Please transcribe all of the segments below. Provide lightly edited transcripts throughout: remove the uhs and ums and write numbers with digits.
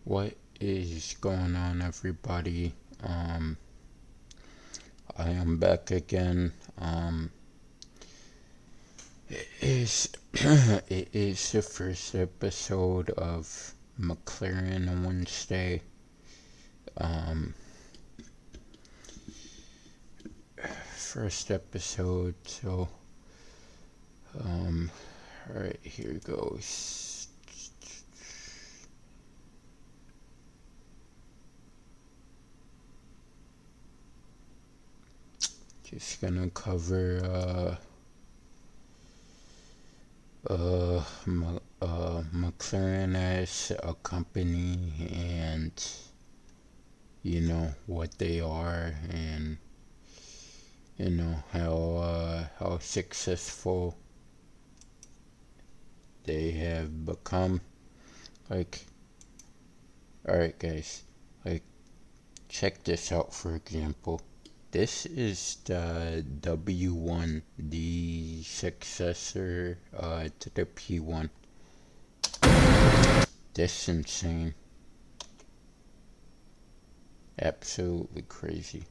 What is going on, everybody? I am back again. It is it is the first episode of McLaren Wednesday. First episode. So, all right, here goes. Just gonna cover McLaren as a company, and what they are, and how successful they have become. Like, alright guys, like, check this out. For example, this is the W1, the successor to the P1. This is insane. Absolutely crazy.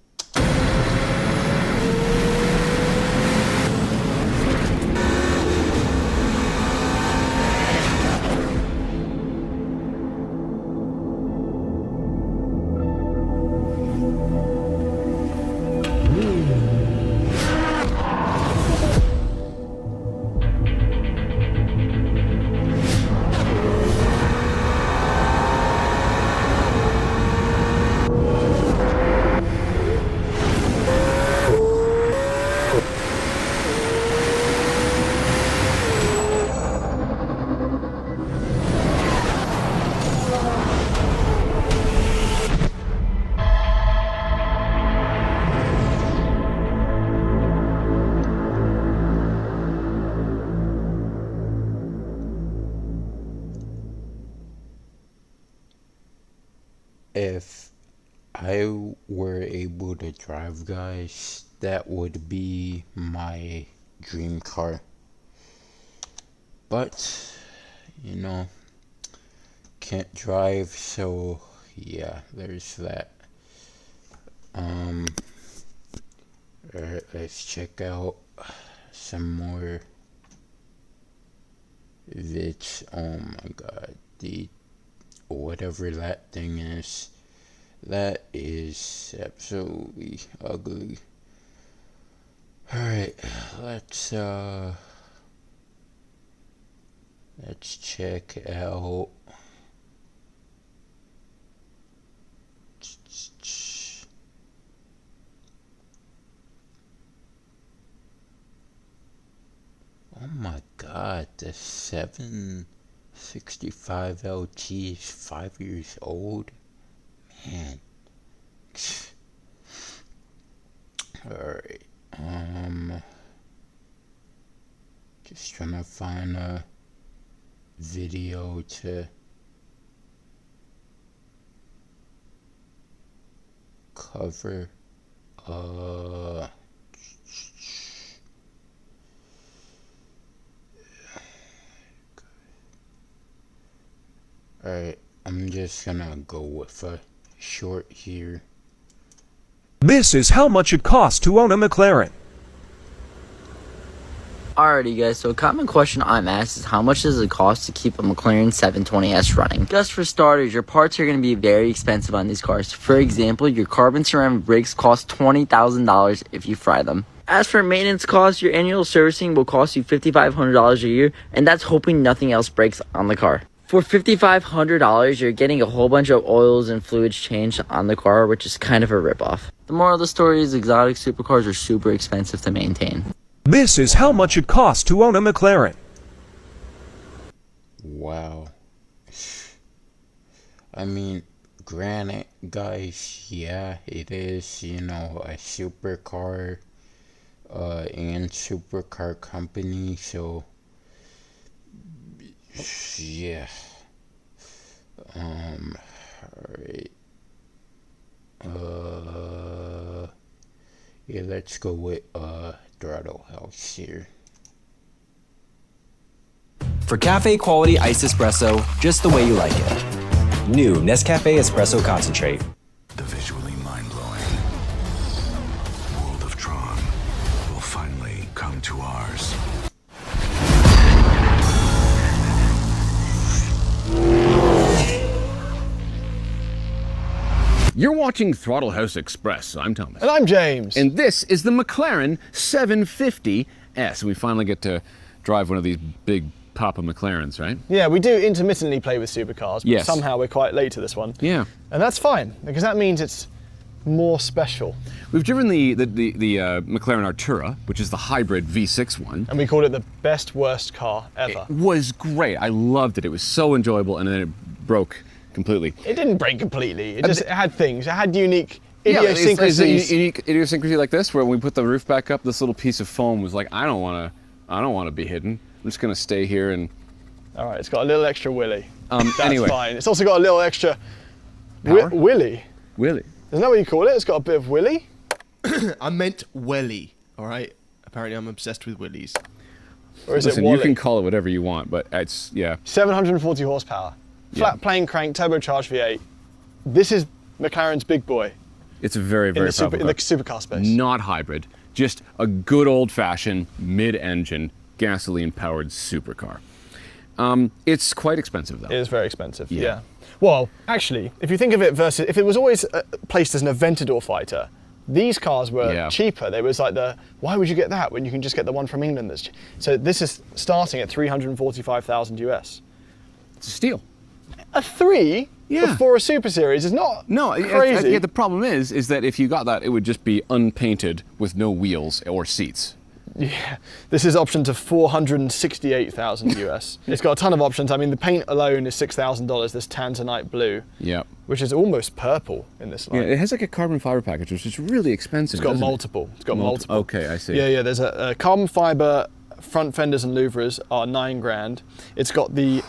If I were able to drive, guys, that would be my dream car. But, can't drive, so yeah, there's that. Alright, let's check out some more vids. Oh my god, whatever that thing is, that is absolutely ugly. Alright, let's check out oh my god, the 765 LT is 5 years old. Man. Alright. Just trying to find a video to cover. Alright, I'm just gonna go with a short here. This is how much it costs to own a McLaren. Alrighty guys, so a common question I'm asked is how much does it cost to keep a McLaren 720S running? Just for starters, your parts are going to be very expensive on these cars. For example, your carbon ceramic brakes cost $20,000 if you fry them. As for maintenance costs, your annual servicing will cost you $5,500 a year, and that's hoping nothing else breaks on the car. For $5,500, you're getting a whole bunch of oils and fluids changed on the car, which is kind of a ripoff. The moral of the story is exotic supercars are super expensive to maintain. This is how much it costs to own a McLaren. Wow. I mean, granted, guys, yeah, it is, a supercar, and supercar company, so, yeah. Alright. Yeah, let's go with, Throttle House here. For cafe quality iced espresso, just the way you like it. New Nescafe Espresso Concentrate. The visually mind-blowing world of Tron will finally come to ours. You're watching Throttle House Express. I'm Thomas. And I'm James. And this is the McLaren 750S. We finally get to drive one of these big Papa McLarens, right? Yeah, we do intermittently play with supercars, but Yes. somehow we're quite late to this one. Yeah. And that's fine, because that means it's more special. We've driven the McLaren Artura, which is the hybrid V6 one. And we called it the best worst car ever. It was great. I loved it. It was so enjoyable, and then it broke completely. It didn't break completely. It just it had things. It had unique Yeah, idiosyncrasies. it's a unique idiosyncrasy like this, where when we put the roof back up, this little piece of foam was like, I don't want to be hidden. I'm just gonna stay here and. All right, it's got a little extra willy. That's Anyway. fine. It's also got a little extra Power? willy. Willy. Isn't that what you call it? It's got a bit of willy. I meant welly, all right? Apparently I'm obsessed with willies. Or is Listen, it you wally? can call it whatever you want, but it's 740 horsepower. Flat plane crank, turbocharged V8. This is McLaren's big boy it's a very, in very the, powerful in the car. supercar space. Not hybrid, just a good old-fashioned mid-engine gasoline-powered supercar. It's quite expensive though. It is very expensive. Yeah. Yeah. Well, actually, if you think of it versus if it was always placed as an Aventador fighter, these cars were Yeah. cheaper. They was like why would you get that when you can just get the one from England that's so this is starting at 345,000 US. It's a steal. A 3 Yeah. for a Super Series is not No, crazy. the problem is that if you got that, it would just be unpainted with no wheels or seats. Yeah, this is optioned to 468,000 US. It's got a ton of options. I mean, the paint alone is $6,000. This Tanzanite blue, Yeah. which is almost purple in this Yeah, line. it has like a carbon fiber package, which is really expensive. It's got doesn't it? multiple. It's got multiple. Okay, I see. Yeah. There's a carbon fiber front fenders and louvers are $9,000. It's got the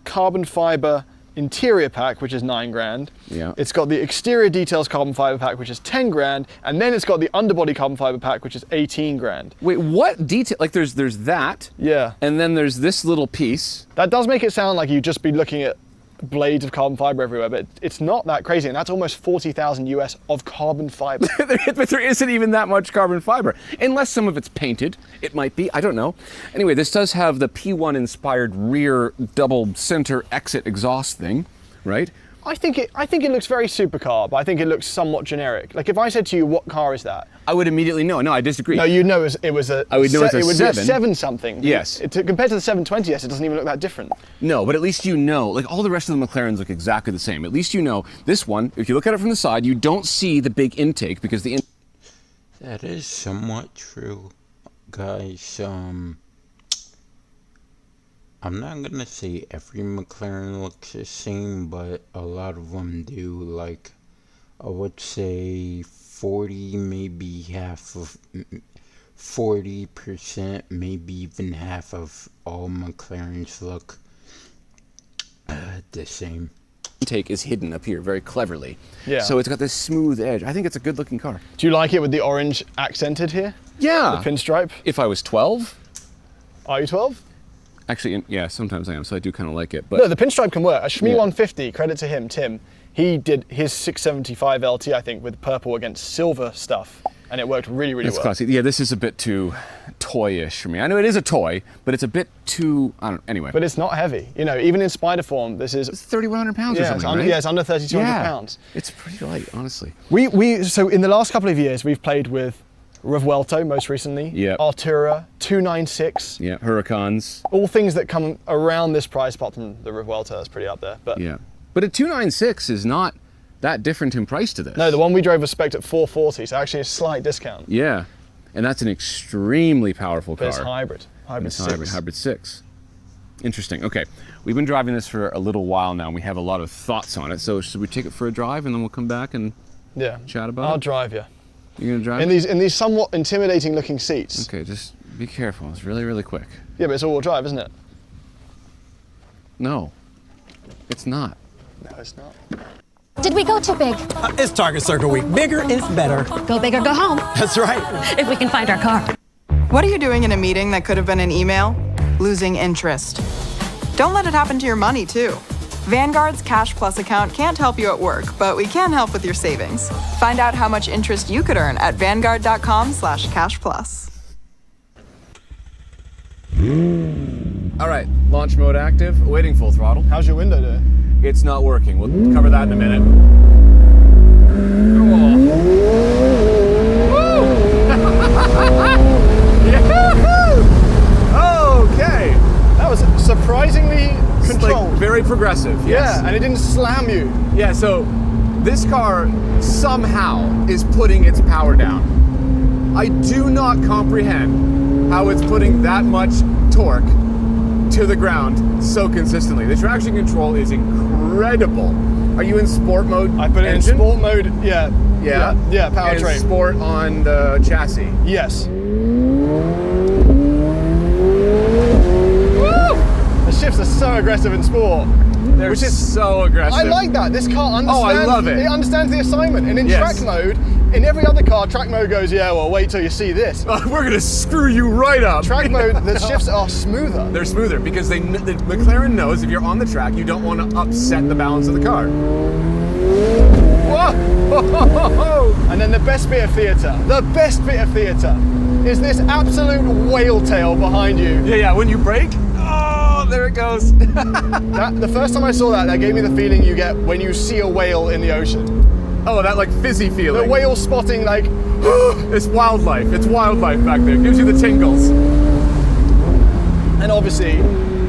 carbon fiber interior pack, which is $9,000. Yeah. It's got the exterior details carbon fiber pack, which is $10,000, and then it's got the underbody carbon fiber pack, which is $18,000. Wait, what detail? Like, there's that. Yeah. And then there's this little piece. That does make it sound like you'd just be looking at blades of carbon fiber everywhere, but it's not that crazy, and that's almost 40,000 US of carbon fiber. But there isn't even that much carbon fiber. Unless some of it's painted. It might be. I don't know. Anyway, this does have the P1 inspired rear double center exit exhaust thing, right? I think it looks very supercar, but I think it looks somewhat generic. Like if I said to you, what car is that? I would immediately know. No, I disagree. No, you'd know it was a. I would know it's a it would be a 7. 7 something. Yes. Compared to the 720S, it doesn't even look that different. No, but at least you know. Like, all the rest of the McLarens look exactly the same. At least you know this one, if you look at it from the side, you don't see the big intake because the That is somewhat true, guys. I'm not gonna say every McLaren looks the same, but a lot of them do. Like, I would say 40, maybe half of 40%, maybe even half of all McLarens look the same. intake is hidden up here very cleverly. Yeah. So it's got this smooth edge. I think it's a good looking car. Do you like it with the orange accented here? Yeah. The pinstripe? If I was 12, Are you 12? actually, yeah, sometimes I am, so I do kind of like it. But No, the pinstripe can work. A Shmee Yeah. 150, credit to him, Tim. He did his 675 LT, I think, with purple against silver stuff, and it worked really, really it's well. classy. Yeah, this is a bit too toyish for me. I know it is a toy, but it's a bit too, I don't, anyway. But it's not heavy. You know, even in spider form, this is. It's 3,100 pounds or Yeah, something, it's under, right? yeah, it's under 3,200 Yeah. pounds. It's pretty light, honestly. So in the last couple of years, we've played with Revuelto most recently, Yeah. Artura, 296, Yeah, Huracans. all things that come around this price, apart from the Revuelto, that's pretty up there. But Yeah. But a 296 is not that different in price to this. no, the one we drove was spec'd at 440, so actually a slight discount. Yeah. And that's an extremely powerful But car. it's hybrid. Hybrid It's 6. hybrid 6. Interesting. Okay. We've been driving this for a little while now, and we have a lot of thoughts on it. So should we take it for a drive, and then we'll come back and Yeah. chat about I'll it? drive you. You're going to drive? In these somewhat intimidating looking seats. Okay, just be careful. It's really, really quick. Yeah, but it's all-wheel drive, isn't it? No, it's not. No, it's not. Did we go too big? It's Target Circle Week. Bigger is better. Go big or go home. That's right. If we can find our car. What are you doing in a meeting that could have been an email? Losing interest. Don't let it happen to your money, too. Vanguard's Cash Plus account can't help you at work, but we can help with your savings. Find out how much interest you could earn at vanguard.com/cashplus. All right, launch mode active, awaiting full throttle. How's your window doing? It's not working. We'll cover that in a minute. Okay. That was surprisingly controlled. Like very progressive, yes. Yeah, and it didn't slam you. Yeah, so this car somehow is putting its power down. I do not comprehend how it's putting that much torque to the ground so consistently. The traction control is incredible. Are you in sport mode? I put it in sport mode, yeah. Yeah? Yeah, And powertrain. sport on the chassis. Yes. The shifts are so aggressive in sport. They're so aggressive. I like that. This car understands. Oh, I love it. It understands the assignment. And in Yes. track mode, in every other car, track mode goes, yeah, well, wait till you see this. We're gonna screw you right up. Track mode, the shifts are smoother. They're smoother because the McLaren knows if you're on the track, you don't want to upset the balance of the car. Whoa! And then the best bit of theatre, is this absolute whale tail behind you. Yeah, when you brake, oh, there it goes. The first time I saw that gave me the feeling you get when you see a whale in the ocean. Oh, that like fizzy feeling. The whale spotting, like, it's wildlife. It's wildlife back there. It gives you the tingles. And obviously,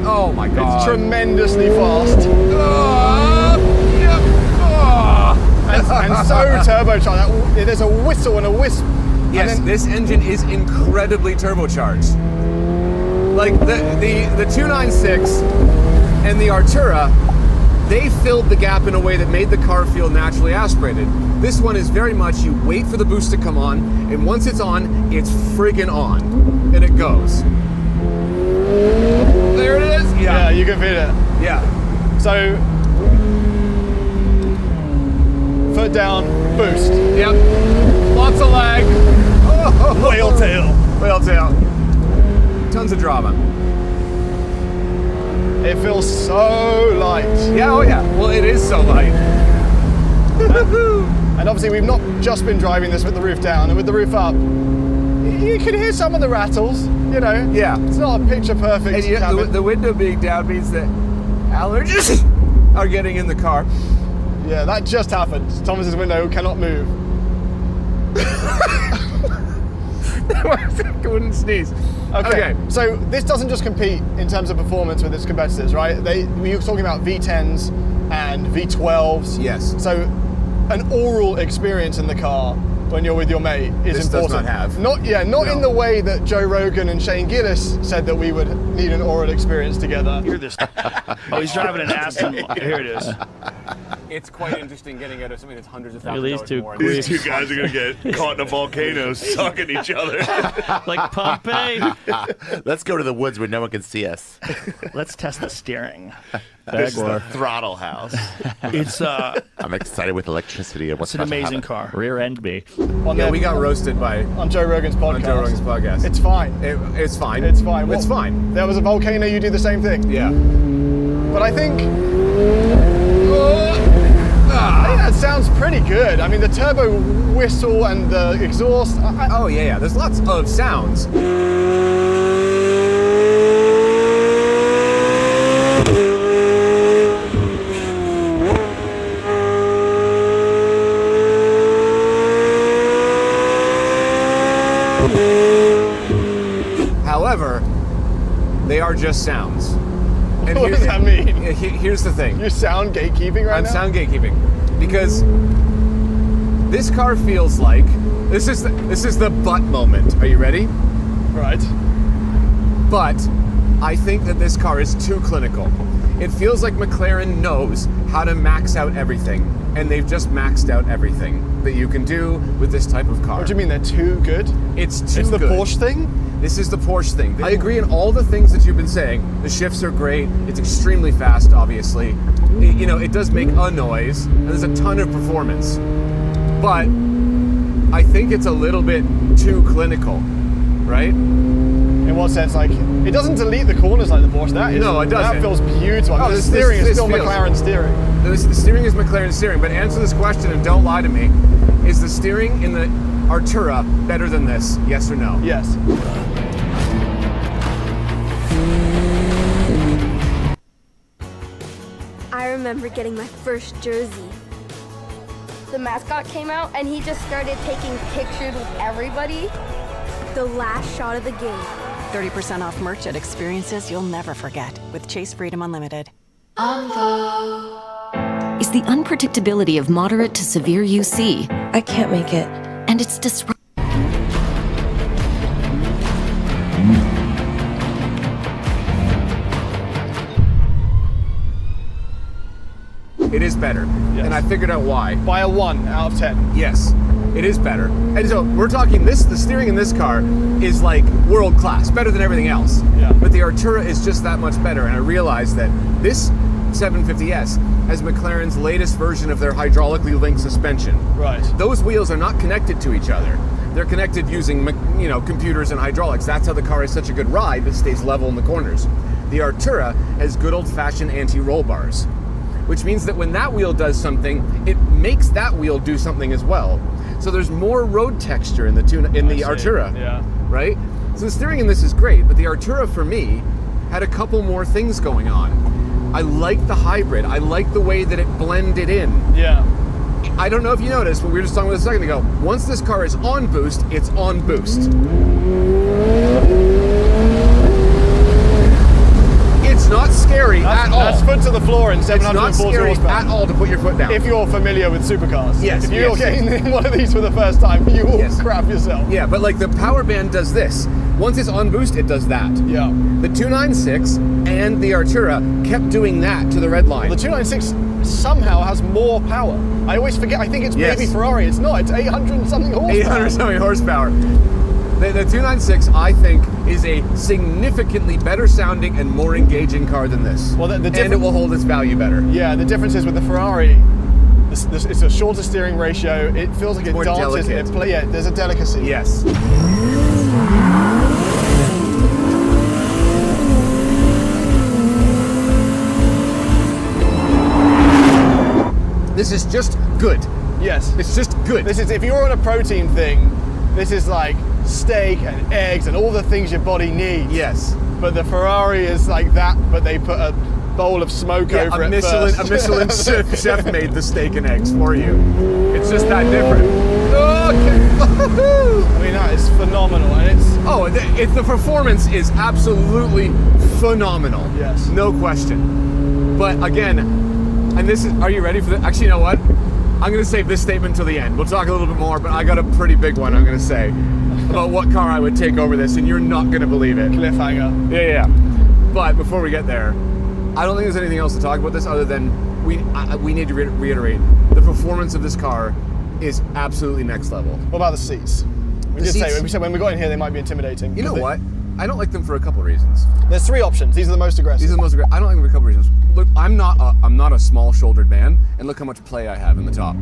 oh my god, it's tremendously fast. And so turbocharged. There's a whistle and a wisp. Yes, this engine is incredibly turbocharged. Like the 296 and the Artura, they filled the gap in a way that made the car feel naturally aspirated. This one is very much you wait for the boost to come on, and once it's on, it's friggin' on, and it goes. There it is. Yeah, you can feel it. Yeah. So, foot down, boost. Yep. Lots of lag. Whale tail. Whale tail. Tons of drama. It feels so light. Yeah, oh yeah. Well, it is so light. And obviously we've not just been driving this with the roof down, and with the roof up, you can hear some of the rattles, you know. Yeah. It's not a picture perfect And cabin. the window being down means that allergies are getting in the car. Yeah, that just happened. Thomas's window cannot move. I wouldn't sneeze. Okay, so this doesn't just compete in terms of performance with its competitors, right? We were talking about V10s and V12s. Yes. So an oral experience in the car when you're with your mate is This important. does not have. Not No. in the way that Joe Rogan and Shane Gillis said that we would need an oral experience together. Hear this. Oh, he's driving an Aston. Here it is. It's quite interesting getting out of something that's hundreds of Look at thousands these two more. creeps. These two guys are gonna get caught in a volcano sucking each other. Like Pompeii. Let's go to the woods where no one can see us. Let's test the steering. This is the throttle house. It's I'm excited with electricity and what's it's an about to amazing happen. car. Rear end B. Yeah, we got roasted by on Joe Rogan's podcast. on Joe Rogan's podcast. It's fine. It's fine. It's fine. It's fine. There was a volcano, you do the same thing. Yeah. But I think that sounds pretty good. I mean, the turbo whistle and the exhaust. Oh yeah. There's lots of sounds. However, they are just sounds. And What does that mean? Here's the thing. You're sound gatekeeping right I'm now? sound gatekeeping because this car feels like this is the butt moment. Are you ready? Right. But I think that this car is too clinical. It feels like McLaren knows how to max out everything, and they've just maxed out everything that you can do with this type of car. What do you mean they're too good? It's too It's the good. Porsche thing? This is the Porsche thing. I agree in all the things that you've been saying. The shifts are great. It's extremely fast, obviously. It does make a noise, and there's a ton of performance. But I think it's a little bit too clinical, right? In In what sense? Like, it doesn't delete the corners like the Porsche. No, it doesn't. That feels beautiful. Oh, The this steering is still feels- McLaren steering. The steering is McLaren steering, but answer this question and don't lie to me. Is the steering in the Artura better than this? Yes or no? Yes. I remember getting my first jersey. The mascot came out and he just started taking pictures with everybody. The last shot of the game. 30% off merch at experiences you'll never forget with Chase Freedom Unlimited. Is the unpredictability of moderate to severe UC. I can't make it. And it's disruptive. It is better, and I figured out why. By a 1 out of 10. Yes, it is better. And so we're talking the steering in this car is like world class, better than everything else. Yeah. But the Artura is just that much better, and I realized that this 750S has McLaren's latest version of their hydraulically linked suspension. Right. Those wheels are not connected to each other. They're connected using, computers and hydraulics. That's how the car is such a good ride. It stays level in the corners. The Artura has good old-fashioned anti-roll bars, which means that when that wheel does something, it makes that wheel do something as well. So there's more road texture in the Artura. Yeah. Right? So the steering in this is great, but the Artura for me had a couple more things going on. I like the hybrid. I like the way that it blended in. Yeah. I don't know if you noticed, but we were just talking about this a second ago. Once this car is on boost, it's on boost. It's not scary at all. That's foot to the floor in 740 It's not scary horsepower. at all to put your foot down. If you're familiar with supercars. Yes, If you're yes. getting in one of these for the first time, you will crap yourself. Yeah, but like the power band does this. Once it's on boost, it does that. Yeah. The 296 and the Artura kept doing that to the red line. The 296 somehow has more power. I always forget. I think it's maybe Ferrari. It's not. It's 800 and something horsepower. 800 something horsepower. The 296, I think, is a significantly better sounding and more engaging car than this. Well, and it will hold its value better. Yeah, the difference is with the Ferrari, it's a shorter steering ratio. It feels like it more dances. delicate. There's a delicacy. Yes. This is just good. Yes. It's just good. This is, if you're on a protein thing, this is like steak and eggs and all the things your body needs. Yes. But the Ferrari is like that, but they put a bowl of smoke over it first. A Michelin chef made the steak and eggs for you. It's just that different. I mean, that is phenomenal, and it's the performance is absolutely phenomenal. Yes. No question. But again, and this is, are you ready for this? Actually, you know what? I'm going to save this statement till the end. We'll talk a little bit more, but I got a pretty big one I'm going to say about what car I would take over this, and you're not going to believe it. Cliffhanger. Yeah. But before we get there, I don't think there's anything else to talk about this other than we need to reiterate the performance of this car is absolutely next level. What about the seats? We said when we got in here they might be intimidating. You know what? I don't like them for a couple reasons. There's 3 options. These are the most aggressive. These are the most aggressive. I don't like them for a couple reasons. Look, I'm not a small-shouldered man, and look how much play I have in the top.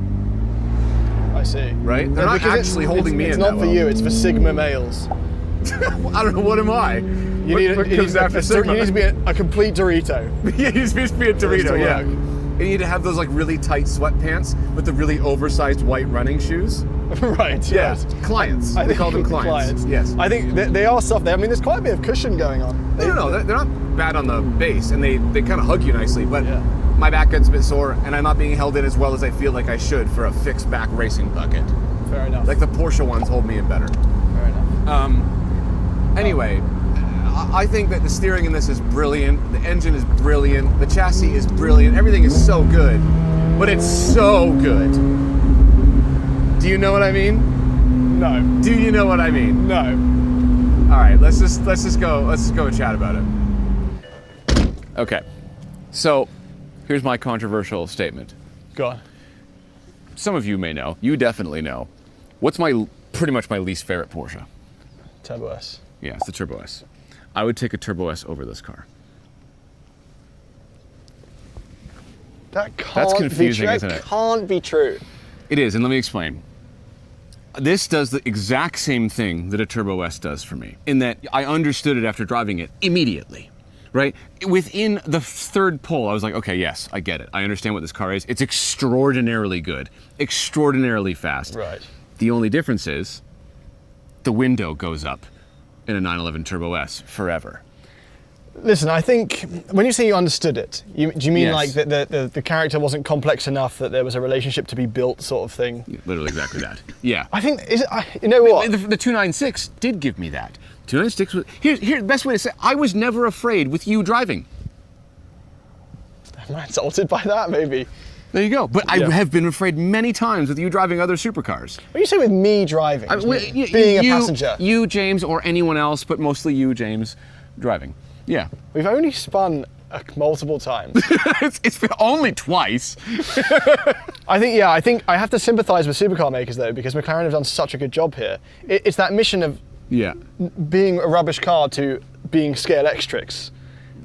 I see. Right? They're not actually holding me in. It's not for you. It's for Sigma males. I don't know. What am I? You need to be a complete Dorito. Yeah, you need to be a Dorito. Yeah. You need to have those like really tight sweatpants with the really oversized white running shoes. Right. Yeah. Yes. Clients. They call them clients. Yes. I think they are soft there. I mean, there's quite a bit of cushion going on. No, they're not bad on the base, and they kind of hug you nicely. But my back gets a bit sore, and I'm not being held in as well as I feel like I should for a fixed back racing bucket. Fair enough. Like the Porsche ones hold me in better. Fair enough. Anyway, I think that the steering in this is brilliant. The engine is brilliant. The chassis is brilliant. Everything is so good, but it's so good. Do you know what I mean? No. Do you know what I mean? No. All right, let's just go and chat about it. Okay, so here's my controversial statement. Go on. Some of you may know. You definitely know. What's pretty much my least favorite Porsche? Turbo S. Yeah, it's the Turbo S. I would take a Turbo S over this car. That's confusing, be true. isn't it? That can't be true. It is, and let me explain. This does the exact same thing that a Turbo S does for me, in that I understood it after driving it immediately, right? Within the third pull, I was like, okay, yes, I get it. I understand what this car is. It's extraordinarily good, extraordinarily fast. Right. The only difference is the window goes up in a 911 Turbo S forever. Listen, I think when you say you understood it, do you mean Yes. like that the character wasn't complex enough that there was a relationship to be built, sort of thing? Literally exactly that. Yeah. I think you know what? The 296 did give me that. 296 was here. The best way to say, I was never afraid with you driving. Am I insulted by that? Maybe. There you go. But Yeah. I have been afraid many times with you driving other supercars. When you say with me driving, being a passenger, you, James, or anyone else, but mostly you, James, driving. Yeah. we've only spun multiple times. it's been only twice. I think I have to sympathise with supercar makers though, because McLaren have done such a good job here. It's that mission of Yeah. being a rubbish car to being scale extrics.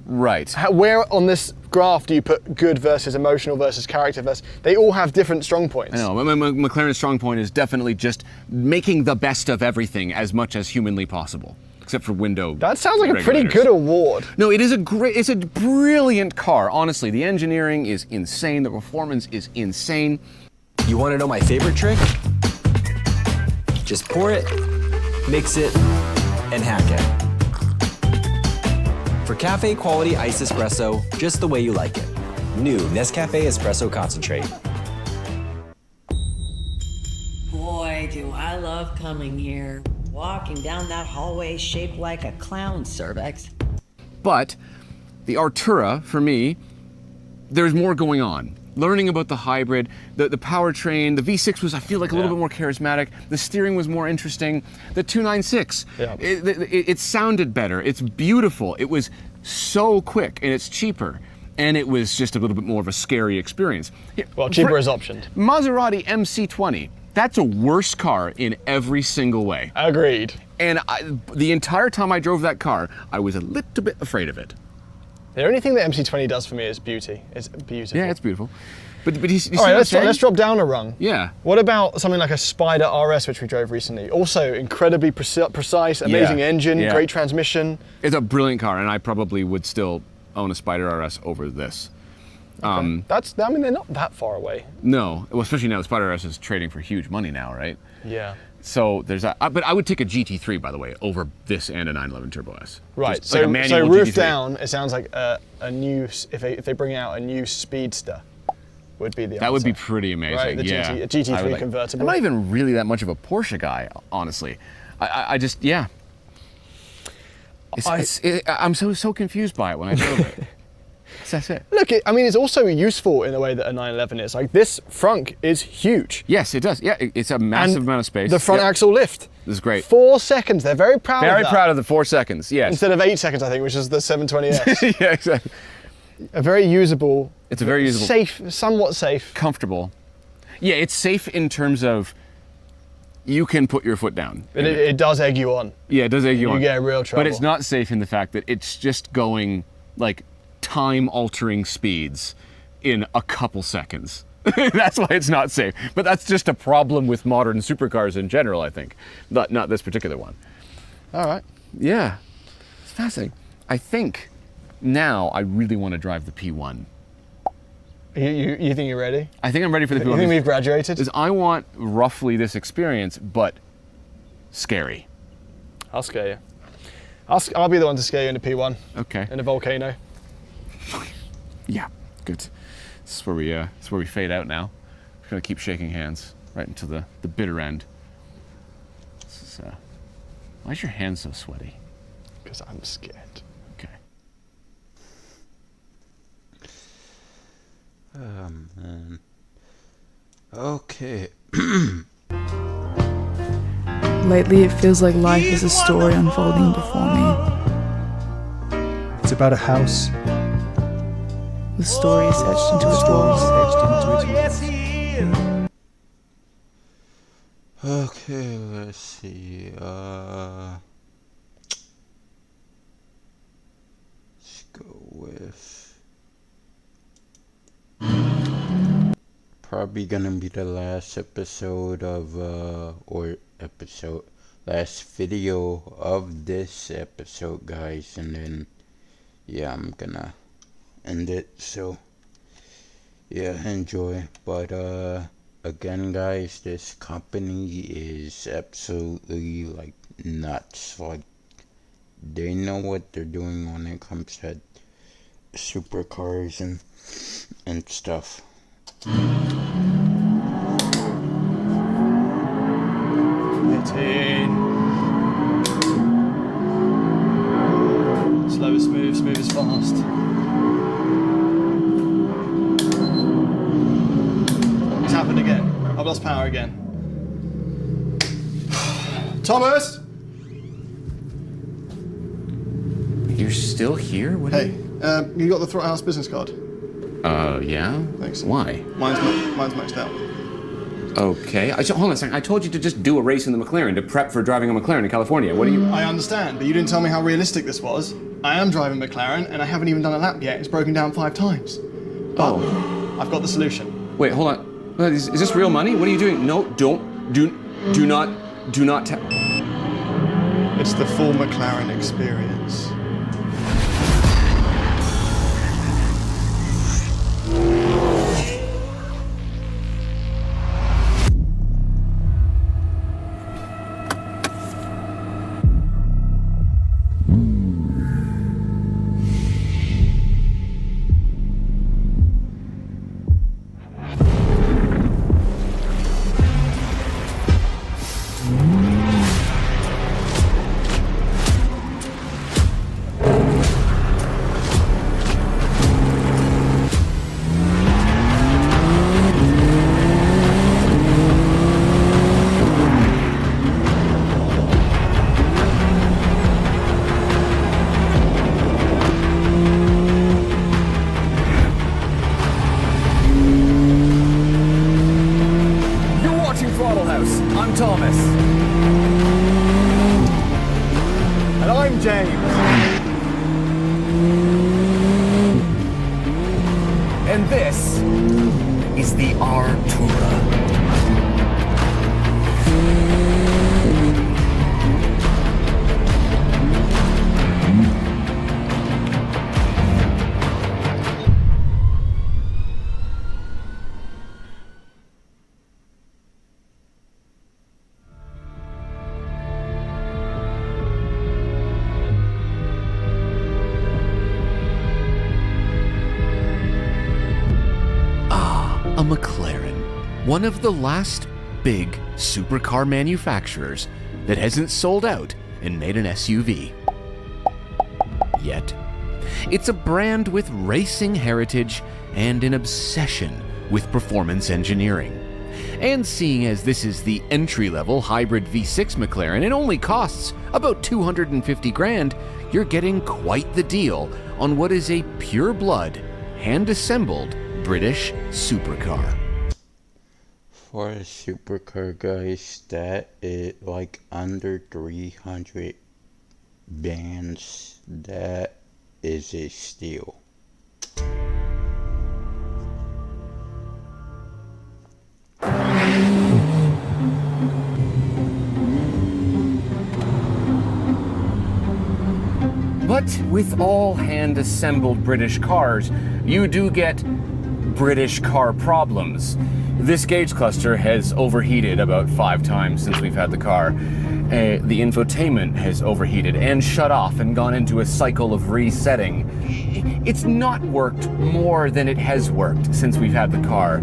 Right. Where on this graph do you put good versus emotional versus character versus? They all have different strong points. I know. McLaren's strong point is definitely just making the best of everything as much as humanly possible, except for window. That sounds like a pretty regulators. good award. No, it's a brilliant car. Honestly, the engineering is insane. The performance is insane. You want to know my favorite trick? Just pour it, mix it, and hack it. For cafe quality iced espresso, just the way you like it. New Nescafe Espresso Concentrate. Boy, do I love coming here. Walking down that hallway shaped like a clown, Cervex. But the Artura, for me, there's more going on. Learning about the hybrid, the powertrain, the V6 was, I feel like, a little bit more charismatic. The steering was more interesting. The 296, it sounded better. It's beautiful. It was so quick, and it's cheaper. And it was just a little bit more of a scary experience. Well, cheaper is optioned. Maserati MC20, that's a worse car in every single way. Agreed. And the entire time I drove that car, I was a little bit afraid of it. The only thing that MC20 does for me is beauty. It's beautiful. Yeah, it's beautiful. But you see all right, what I'm let's drop down a rung. Yeah. What about something like a Spider RS, which we drove recently? Also incredibly precise, amazing engine, great transmission. It's a brilliant car, and I probably would still own a Spider RS over this. Okay. I mean, they're not that far away. No, well, especially now the Spider RS is trading for huge money now, right? Yeah. So there's that. But I would take a GT3, by the way, over this and a 911 Turbo S. Right. Just like a manual so roof GT3. down, it sounds like a new. If they bring out a new Speedster, would be the answer. That would be pretty amazing. Right. The yeah. a GT3 I would convertible. I'm not even really that much of a Porsche guy, honestly. I just I'm so confused by it when I drove it. That's it. Look, I mean, it's also useful in a way that a 911 is. Like, this frunk is huge. Yes, it does. Yeah, it's a massive amount of space. The front axle lift. This is great. 4 seconds. They're very proud of that. Very proud of the 4 seconds, yes. Instead of 8 seconds, I think, which is the 720S. Yeah, exactly. A very usable. It's a very usable. Safe, somewhat safe. Comfortable. Yeah, it's safe in terms of you can put your foot down. It does egg you on. Yeah, it does egg you on. You get real trouble. But it's not safe in the fact that it's just going like time-altering speeds in a couple seconds. That's why it's not safe. But that's just a problem with modern supercars in general, I think. Not this particular one. All right. Yeah. It's fascinating. I think now I really want to drive the P1. You think you're ready? I think I'm ready for the P1. You think we've graduated? Because I want roughly this experience, but scary. I'll scare you. I'll be the one to scare you in a P1. Okay. In a volcano. Yeah, good. This is where we fade out now. We're gonna keep shaking hands right into the bitter end. This is, why is your hand so sweaty? Because I'm scared. Okay. Oh man. Okay. Lately, it feels like life is a story unfolding before me. It's about a house. With stories etched into its walls. Okay, let's see. Let's go with probably gonna be the last episode of, last video of this episode, guys, and then, yeah, I'm gonna end it, so, yeah, enjoy, but, again, guys, this company is absolutely, like, nuts, like, they know what they're doing when it comes to supercars and stuff. Slow is smooth, smooth is fast. It's happened again. I've lost power again. Thomas! You're still here? What Hey, you got the Throttle House business card? Yeah? Thanks. Why? Mine's maxed out. Okay. Hold on a second. I told you to just do a race in the McLaren to prep for driving a McLaren in California. What do you... I understand, but you didn't tell me how realistic this was. I am driving McLaren, and I haven't even done a lap yet. It's broken down 5 times. But I've got the solution. Wait, hold on. Is this real money? What are you doing? No, do not tell... It's the full McLaren experience. Throttle House. I'm Thomas. And I'm James. And this is the Artura. A McLaren, one of the last big supercar manufacturers that hasn't sold out and made an SUV. Yet. It's a brand with racing heritage and an obsession with performance engineering. And seeing as this is the entry-level hybrid V6 McLaren, it only costs about 250 grand, you're getting quite the deal on what is a pure-blood, hand-assembled British supercar. For a supercar, guys, that is like under 300 bands. That is a steal. But with all hand-assembled British cars, you do get British car problems. This gauge cluster has overheated about 5 times since we've had the car. The infotainment has overheated and shut off and gone into a cycle of resetting. It's not worked more than it has worked since we've had the car,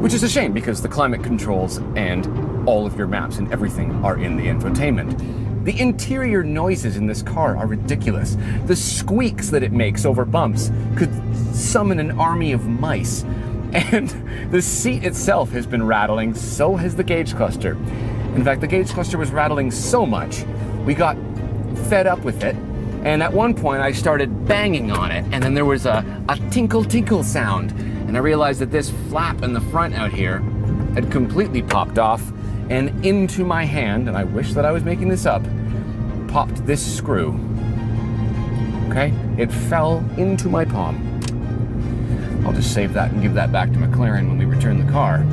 which is a shame because the climate controls and all of your maps and everything are in the infotainment. The interior noises in this car are ridiculous. The squeaks that it makes over bumps could summon an army of mice. And the seat itself has been rattling, so has the gauge cluster. In fact, the gauge cluster was rattling so much, we got fed up with it. And at one point I started banging on it, and then there was a tinkle tinkle sound. And I realized that this flap in the front out here had completely popped off, and into my hand, and I wish that I was making this up, popped this screw. Okay? It fell into my palm. I'll just save that and give that back to McLaren when we return the car.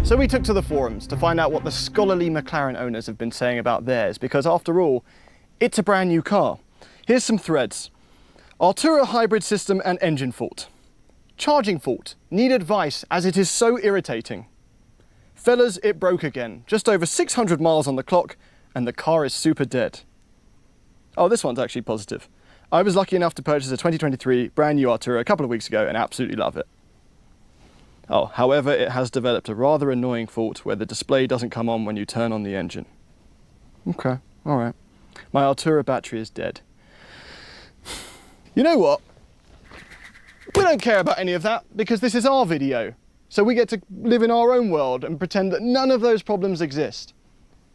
So we took to the forums to find out what the scholarly McLaren owners have been saying about theirs, because after all, it's a brand new car. Here's some threads. Artura hybrid system and engine fault. Charging fault. Need advice as it is so irritating. Fellas, it broke again. Just over 600 miles on the clock and the car is super dead. Oh, this one's actually positive. I was lucky enough to purchase a 2023 brand new Artura a couple of weeks ago and absolutely love it. Oh, however, it has developed a rather annoying fault where the display doesn't come on when you turn on the engine. Okay, all right. My Artura battery is dead. You know what? We don't care about any of that because this is our video. So we get to live in our own world and pretend that none of those problems exist.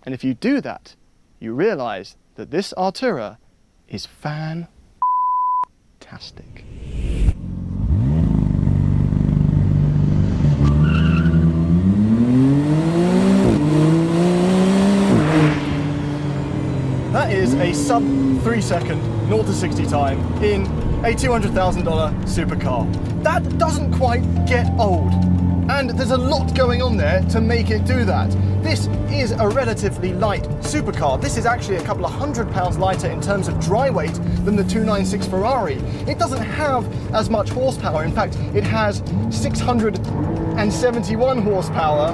And if you do that, you realize that this Artura is fantastic. That is a sub 3 second 0 to 60 time in a $200,000 supercar. That doesn't quite get old. And there's a lot going on there to make it do that. This is a relatively light supercar. This is actually a couple of £100 lighter in terms of dry weight than the 296 Ferrari. It doesn't have as much horsepower. In fact, it has 671 horsepower,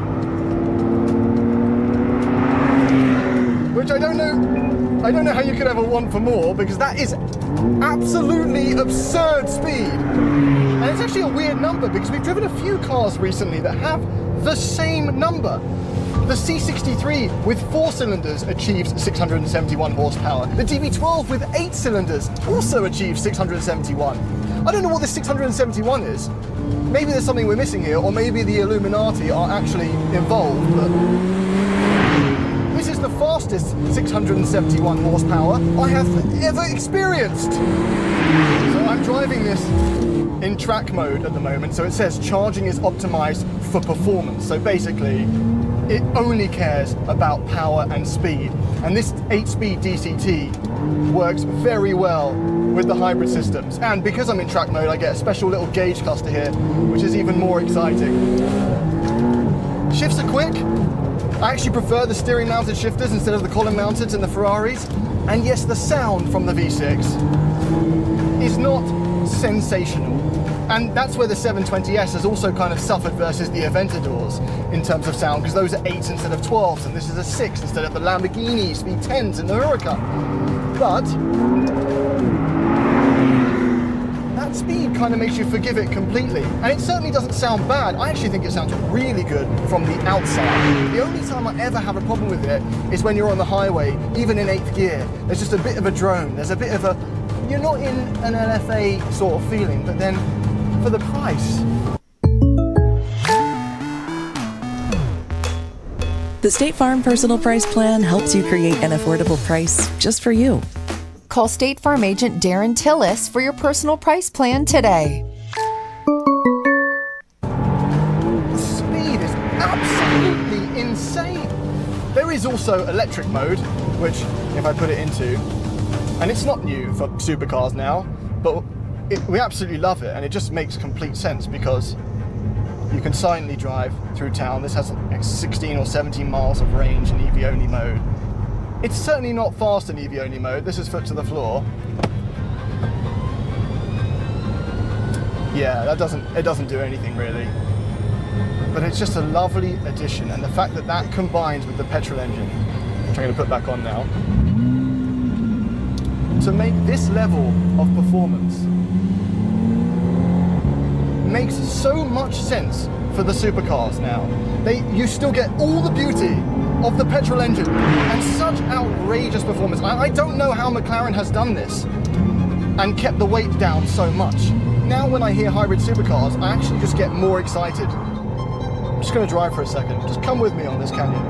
which I don't know how you could ever want for more, because that is absolutely absurd speed. And it's actually a weird number because we've driven a few cars recently that have the same number. The C63 with 4 cylinders achieves 671 horsepower. The DB12 with 8 cylinders also achieves 671. I don't know what this 671 is. Maybe there's something we're missing here, or maybe the Illuminati are actually involved, but this is the fastest 671 horsepower I have ever experienced. So I'm driving this in track mode at the moment, so it says charging is optimized for performance. So basically, it only cares about power and speed. And this 8-speed DCT works very well with the hybrid systems. And because I'm in track mode, I get a special little gauge cluster here, which is even more exciting. Shifts are quick. I actually prefer the steering mounted shifters instead of the column mounted in the Ferraris. And yes, the sound from the V6 is not sensational. And that's where the 720S has also kind of suffered versus the Aventadors in terms of sound, because those are 8s instead of 12s, and this is a 6 instead of the Lamborghinis, V10s and the Huracan. But that speed kind of makes you forgive it completely. And it certainly doesn't sound bad. I actually think it sounds really good from the outside. The only time I ever have a problem with it is when you're on the highway, even in 8th gear. There's just a bit of a drone. There's a bit of a, you're not in an LFA sort of feeling, but then for the price. The State Farm Personal Price Plan helps you create an affordable price just for you. Call State Farm agent Darren Tillis for your personal price plan today. The speed is absolutely insane. There is also electric mode, which if I put it into, and it's not new for supercars now, but we absolutely love it, and it just makes complete sense because you can silently drive through town. This has like 16 or 17 miles of range in EV-only mode. It's certainly not fast in EV-only mode. This is foot to the floor. Yeah, it doesn't do anything really. But it's just a lovely addition, and the fact that that combines with the petrol engine, which I'm going to put back on now, to make this level of performance makes so much sense for the supercars now. You still get all the beauty of the petrol engine and such outrageous performance. I don't know how McLaren has done this and kept the weight down so much. Now when I hear hybrid supercars, I actually just get more excited. I'm just going to drive for a second. Just come with me on this canyon.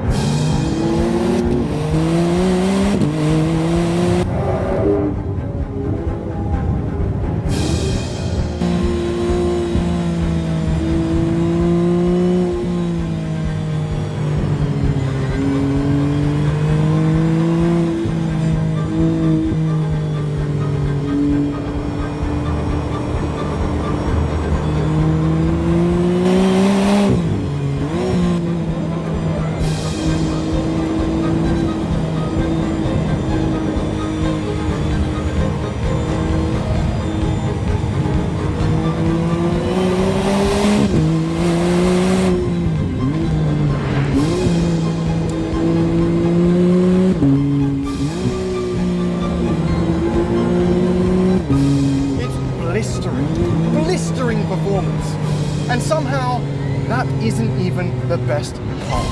the best part.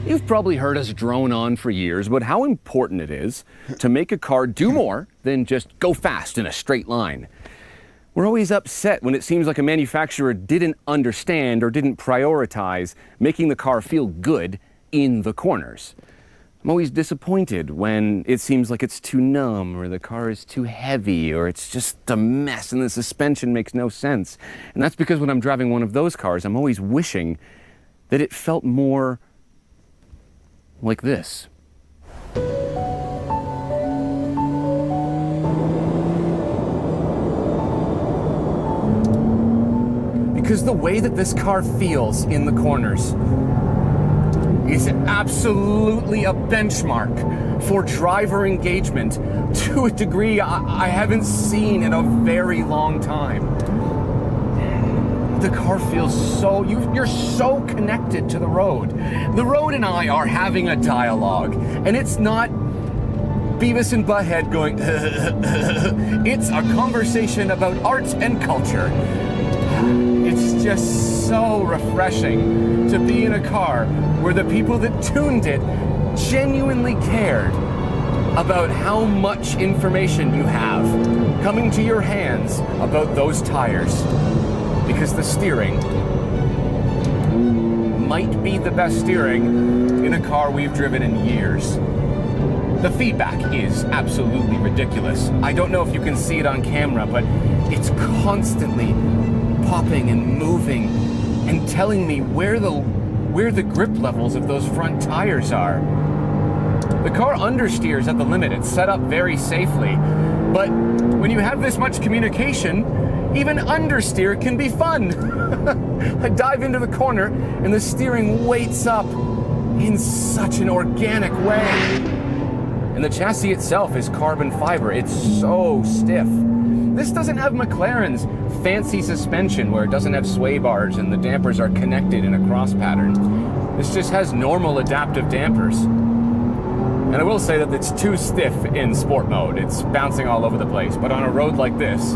You've probably heard us drone on for years about how important it is to make a car do more than just go fast in a straight line. We're always upset when it seems like a manufacturer didn't understand or didn't prioritize making the car feel good in the corners. I'm always disappointed when it seems like it's too numb or the car is too heavy or it's just a mess and the suspension makes no sense. And that's because when I'm driving one of those cars, I'm always wishing that it felt more like this. Because the way that this car feels in the corners is absolutely a benchmark for driver engagement to a degree I haven't seen in a very long time. The car feels so, you're so connected to the road. The road and I are having a dialogue, and it's not Beavis and Butthead going, it's a conversation about arts and culture. It's just so refreshing to be in a car where the people that tuned it genuinely cared about how much information you have coming to your hands about those tires. Because the steering might be the best steering in a car we've driven in years. The feedback is absolutely ridiculous. I don't know if you can see it on camera, but it's constantly popping and moving and telling me where the grip levels of those front tires are. The car understeers at the limit. It's set up very safely. But when you have this much communication, even understeer can be fun. I dive into the corner and the steering weights up in such an organic way. And the chassis itself is carbon fiber. It's so stiff. This doesn't have McLaren's fancy suspension where it doesn't have sway bars and the dampers are connected in a cross pattern. This just has normal adaptive dampers. And I will say that it's too stiff in sport mode. It's bouncing all over the place. But on a road like this,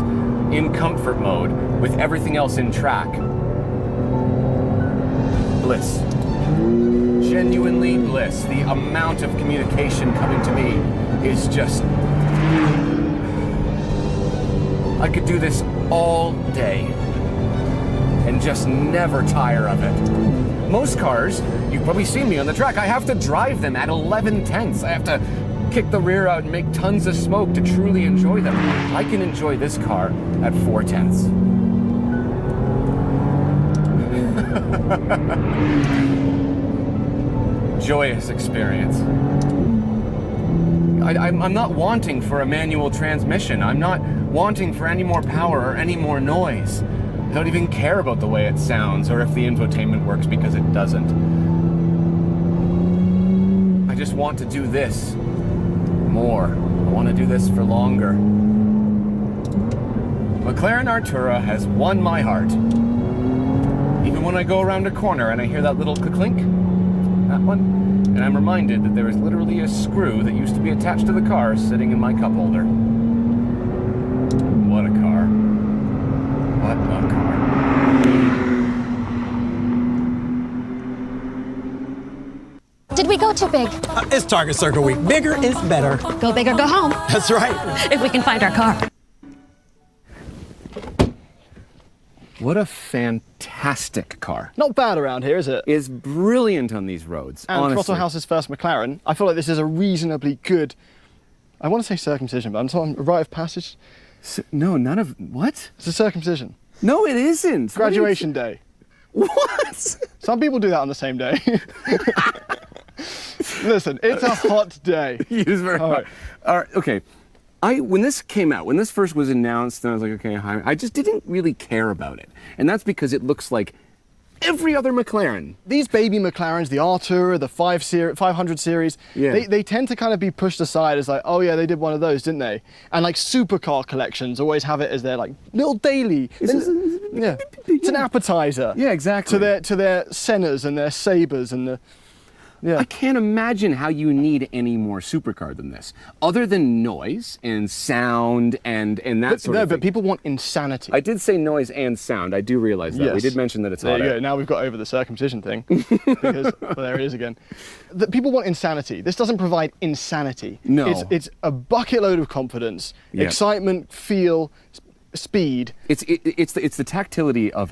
in comfort mode, with everything else in track, bliss. Genuinely bliss. The amount of communication coming to me is just... I could do this all day and just never tire of it. Most cars, you've probably seen me on the track, I have to drive them at 11 tenths. I have to kick the rear out and make tons of smoke to truly enjoy them. I can enjoy this car at 4 tenths. Joyous experience. I'm not wanting for a manual transmission. I'm not wanting for any more power or any more noise. I don't even care about the way it sounds or if the infotainment works because it doesn't. I just want to do this more. I want to do this for longer. McLaren Artura has won my heart. Even when I go around a corner and I hear that little clink, that one, and I'm reminded that there is literally a screw that used to be attached to the car sitting in my cup holder. What a car. What a car. Did we go too big? It's Target Circle Week. Bigger is better. Go big or go home. That's right. If we can find our car. What a fantastic car. Not bad around here, is it? It's brilliant on these roads, and honestly. Throttle House's first McLaren. I feel like this is a reasonably good, I want to say circumcision, but I'm talking a rite of passage. No, none of, what? It's a circumcision. No, it isn't. Graduation day. What? Some people do that on the same day. Listen, it's a hot day. Use very hot. All right, okay. When this came out, when this first was announced, and I was like, okay, I just didn't really care about it. And that's because it looks like every other McLaren. These baby McLarens, the Artura, the 500 series, yeah. they tend to kind of be pushed aside as like, oh yeah, they did one of those, didn't they? And like supercar collections always have it as their like little daily. It's an appetizer. Yeah, exactly. To their Sennas and their Sabres and the... I can't imagine how you need any more supercar than this, other than noise and sound and that sort of thing. But people want insanity. I did say noise and sound. I do realize that. Yes. We did mention that it's there hot you out. go. Now we've got over the circumcision thing. Because, well, there it is again. People want insanity. This doesn't provide insanity. No. It's a bucket load of confidence, Yeah. excitement, feel, speed. It's the tactility of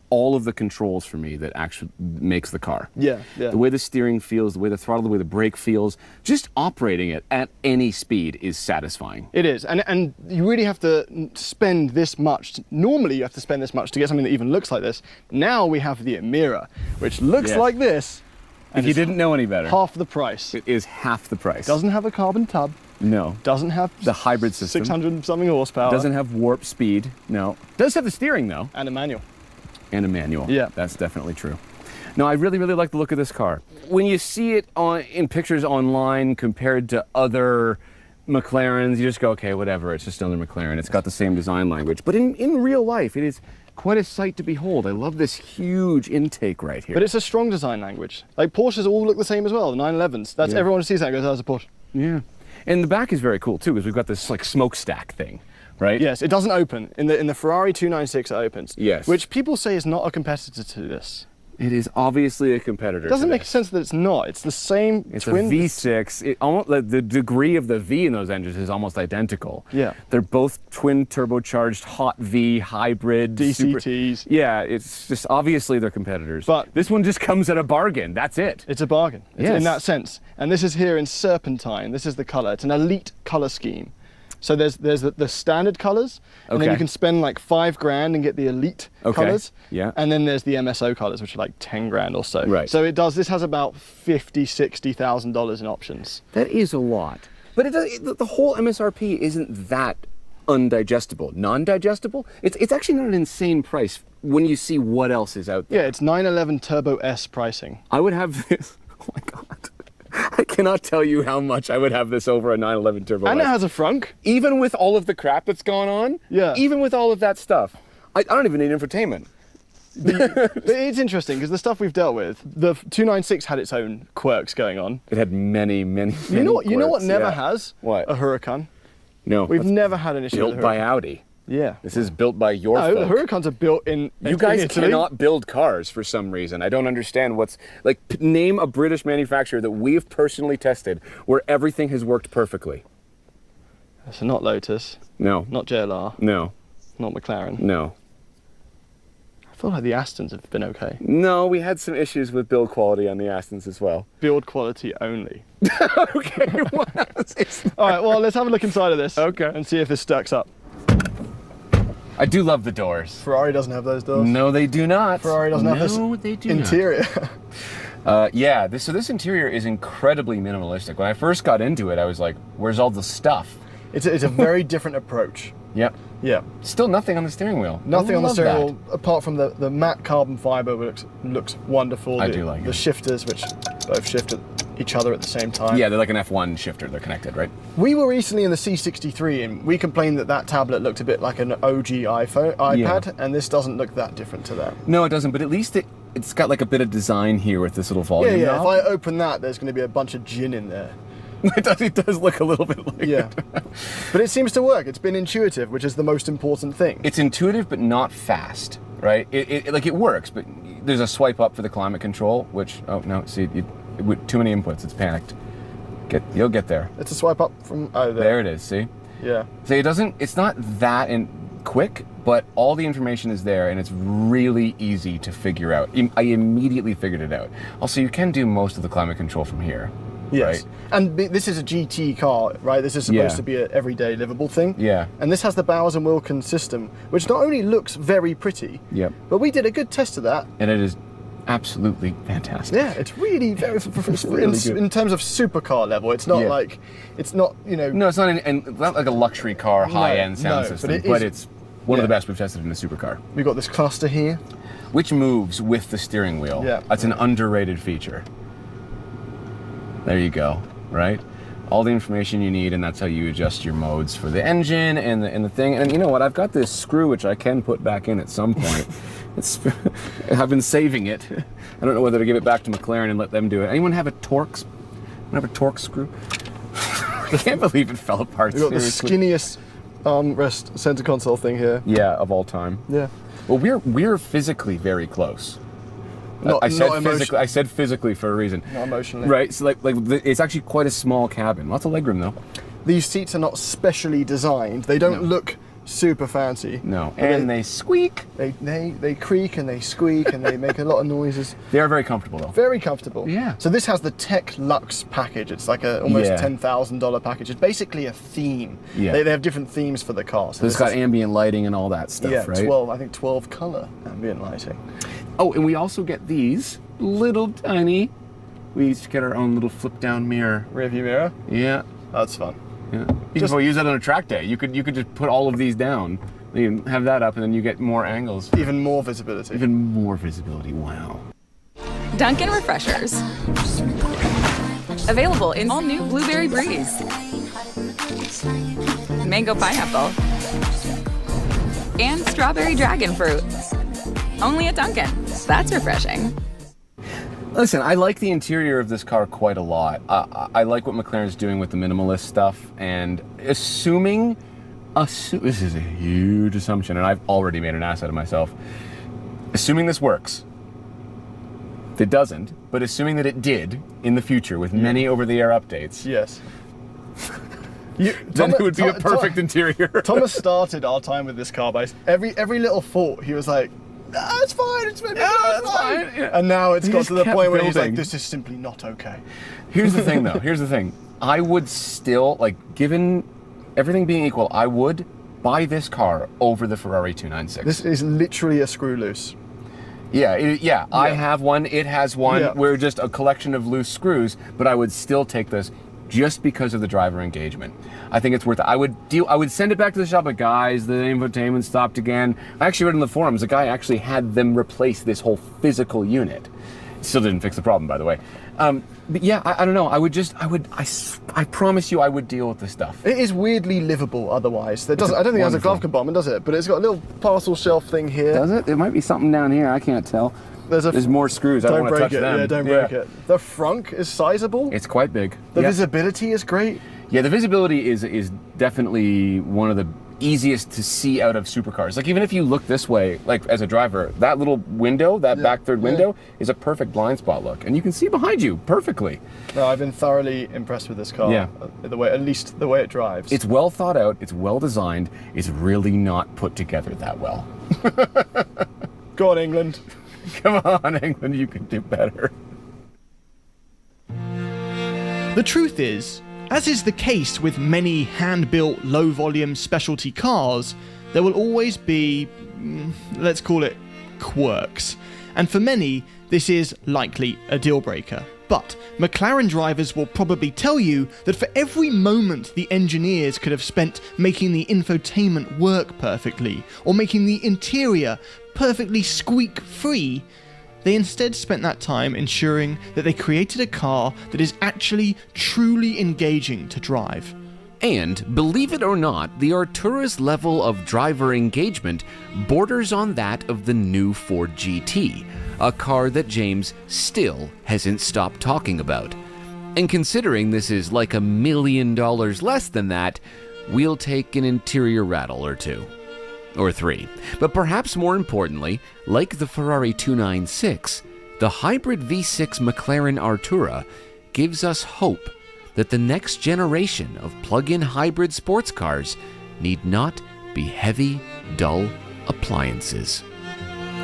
all of the controls for me that actually makes the car. Yeah, yeah. The way the steering feels, the way the throttle, the way the brake feels, just operating it at any speed is satisfying. It is, and you really have to spend this much. Normally you have to spend this much to get something that even looks like this. Now we have the Emira, which looks Yes. like this. If you didn't know any better. Half the price. It is half the price. Doesn't have a carbon tub. No. Doesn't have the hybrid system. 600 something horsepower. Doesn't have warp speed. No. Does have the steering though. And a manual. And a manual. Yeah. That's definitely true. No, I really, really like the look of this car. When you see it in pictures online compared to other McLarens, you just go, okay, whatever, it's just another McLaren. It's got the same design language. But in real life, it is quite a sight to behold. I love this huge intake right here. But it's a strong design language. Like Porsches all look the same as well, the 911s. That's everyone who sees that goes, oh, it's a Porsche. Yeah. And the back is very cool too, because we've got this like smokestack thing, right? Yes, it doesn't open. In the Ferrari 296 it opens. Yes. Which people say is not a competitor to this. It is obviously a competitor. It doesn't to make this. sense that it's not. It's the same It's twin. a V6. It almost, the degree of the V in those engines is almost identical. Yeah. They're both twin turbocharged hot V hybrid DCTs. Yeah, it's just obviously they're competitors. But this one just comes at a bargain. That's it. It's a bargain. It's Yes. in that sense. And this is here in Serpentine. This is the color. It's an elite color scheme. So there's the standard colors, and then Okay. you can spend like $5,000 and get the elite Okay. colors. Yeah. And then there's the MSO colors, which are like $10,000 or so. Right. So this has about $50,000-$60,000 in options. That is a lot. But the whole MSRP isn't that undigestible. Non-digestible? It's actually not an insane price when you see what else is out there. Yeah, it's 911 Turbo S pricing. I would have this. Oh my God. I cannot tell you how much I would have this over a 911 Turbo And S. it has a frunk. Even with all of the crap that's going on? Yeah. Even with all of that stuff. I don't even need infotainment. But it's interesting because the stuff we've dealt with, the 296 had its own quirks going on. It had many You know what quirks, never yeah. has? What? A Huracan. No. We've that's never had an issue built with a by Huracan. Audi. Yeah. This is built by your No, the folk. Huracans are built in You guys in Italy. cannot build cars for some reason. I don't understand what's like. Name a British manufacturer that we've personally tested where everything has worked perfectly. So not Lotus. No. Not JLR. No. Not McLaren. No. I feel like the Astons have been okay. No, we had some issues with build quality on the Astons as well. Build quality only. Okay. All right, well, let's have a look inside of this. Okay. And see if this stacks up. I do love the doors. Ferrari doesn't have those doors. No, they do not. Ferrari doesn't have this they do interior. Yeah, this interior is incredibly minimalistic. When I first got into it, I was like, where's all the stuff? It's a very different approach. Yep. Yeah. Still nothing on the steering wheel. Nothing I on the love steering that. wheel apart from the matte carbon fiber, which looks wonderful. I do like the it. shifters, which both shift at each other at the same time. Yeah, they're like an F1 shifter. They're connected, right? We were recently in the C63 and we complained that tablet looked a bit like an OG iPad, and this doesn't look that different to that. No, it doesn't. But at least it's got like a bit of design here with this little volume Yeah. knob. If I open that, there's going to be a bunch of gin in there. It does look a little bit like Yeah. it. But it seems to work. It's been intuitive, which is the most important thing. It's intuitive, but not fast, right? It works, but there's a swipe up for the climate control, which, oh no, see, with too many inputs, it's panicked. You'll get there. It's a swipe up from, There it is, see? Yeah. So it's not that quick, but all the information is there and it's really easy to figure out. I immediately figured it out. Also, you can do most of the climate control from here. Yes. Right? And this is a GT car, right? This is supposed to be an everyday livable thing. Yeah. And this has the Bowers and Wilkins system, which not only looks very pretty, Yep. but we did a good test of that. And it is absolutely fantastic. Yeah, it's really very, really good. in terms of supercar level, it's not like, it's not, No, it's not like a luxury car, high-end sound system, but it's one of the best we've tested in a supercar. We've got this cluster here. Which moves with the steering wheel. Yeah. That's an underrated feature. There you go, right? All the information you need, and that's how you adjust your modes for the engine and the thing. And you know what? I've got this screw which I can put back in at some point. I've been saving it. I don't know whether to give it back to McLaren and let them do it. Anyone have a Torx screw? I can't believe it fell apart. We've got seriously. the skinniest armrest center console thing here. Yeah, of all time. Yeah. Well, we're physically very close. Not I said emotion- physically. I said physically for a reason. Not emotionally. Right. So like it's actually quite a small cabin. Lots of legroom though. These seats are not specially designed. They don't look super fancy. No. But And they squeak. They creak and they squeak and they make a lot of noises. They are very comfortable though. Very comfortable. Yeah. So this has the Tech Lux package. It's like a almost Yeah. $10,000 package. It's basically a theme. Yeah. They have different themes for the car. So it's got ambient lighting and all that stuff, yeah, right? 12 color ambient lighting. Oh, and we also get these little tiny. We each get our own little flip down mirror. Rear view mirror. Yeah. That's fun. Yeah. You can probably use that on a track day. You could just put all of these down. You can have that up, and then you get more angles. Even more visibility. Even more visibility. Wow. Dunkin' Refreshers. Available in all new Blueberry Breeze, Mango Pineapple, and Strawberry Dragon Fruit. Only at Dunkin'. That's refreshing. Listen, I like the interior of this car quite a lot. I like what McLaren's doing with the minimalist stuff, and assuming this is a huge assumption, and I've already made an ass out of myself. Assuming this works. It doesn't, but assuming that it did in the future with many over-the-air updates. Yes. Then it would be a perfect interior. Thomas started our time with this car by every little thought he was like, it's fine, it's fine. Yeah. And now it's He got just to the kept point where he's building. like, this is simply not okay. Here's the thing, though. Here's the thing. I would still, given everything being equal, I would buy this car over the Ferrari 296. This is literally a screw loose. Yeah, I have one. It has one. Yeah. We're just a collection of loose screws, but I would still take this just because of the driver engagement. I think it's worth it. I would send it back to the shop, but guys, the infotainment stopped again. I actually read in the forums, a guy actually had them replace this whole physical unit. Still didn't fix the problem, by the way. But yeah, I don't know. I promise you I would deal with this stuff. It is weirdly livable otherwise. I don't think it has a glove compartment, does it? But it's got a little parcel shelf thing here. Does it? There might be something down here. I can't tell. There's more screws. I don't want to touch them. Yeah, don't break it. The frunk is sizable. It's quite big. The visibility is great. Yeah, the visibility is definitely one of the easiest to see out of supercars. Even if you look this way, as a driver, that little window, that back third window, is a perfect blind spot look, and you can see behind you perfectly. No, I've been thoroughly impressed with this car. Yeah. At least the way it drives. It's well thought out. It's well designed. It's really not put together that well. Go on, England. Come on, England. You can do better. The truth is, as is the case with many hand-built, low-volume specialty cars, there will always be, let's call it, quirks. And for many, this is likely a deal-breaker. But McLaren drivers will probably tell you that for every moment the engineers could have spent making the infotainment work perfectly, or making the interior perfectly squeak-free, they instead spent that time ensuring that they created a car that is actually truly engaging to drive. And, believe it or not, the Artura's level of driver engagement borders on that of the new Ford GT, a car that James still hasn't stopped talking about. And considering this is like $1 million less than that, we'll take an interior rattle or two. Or 3. But perhaps more importantly, like the Ferrari 296, the hybrid V6 McLaren Artura gives us hope that the next generation of plug-in hybrid sports cars need not be heavy, dull appliances.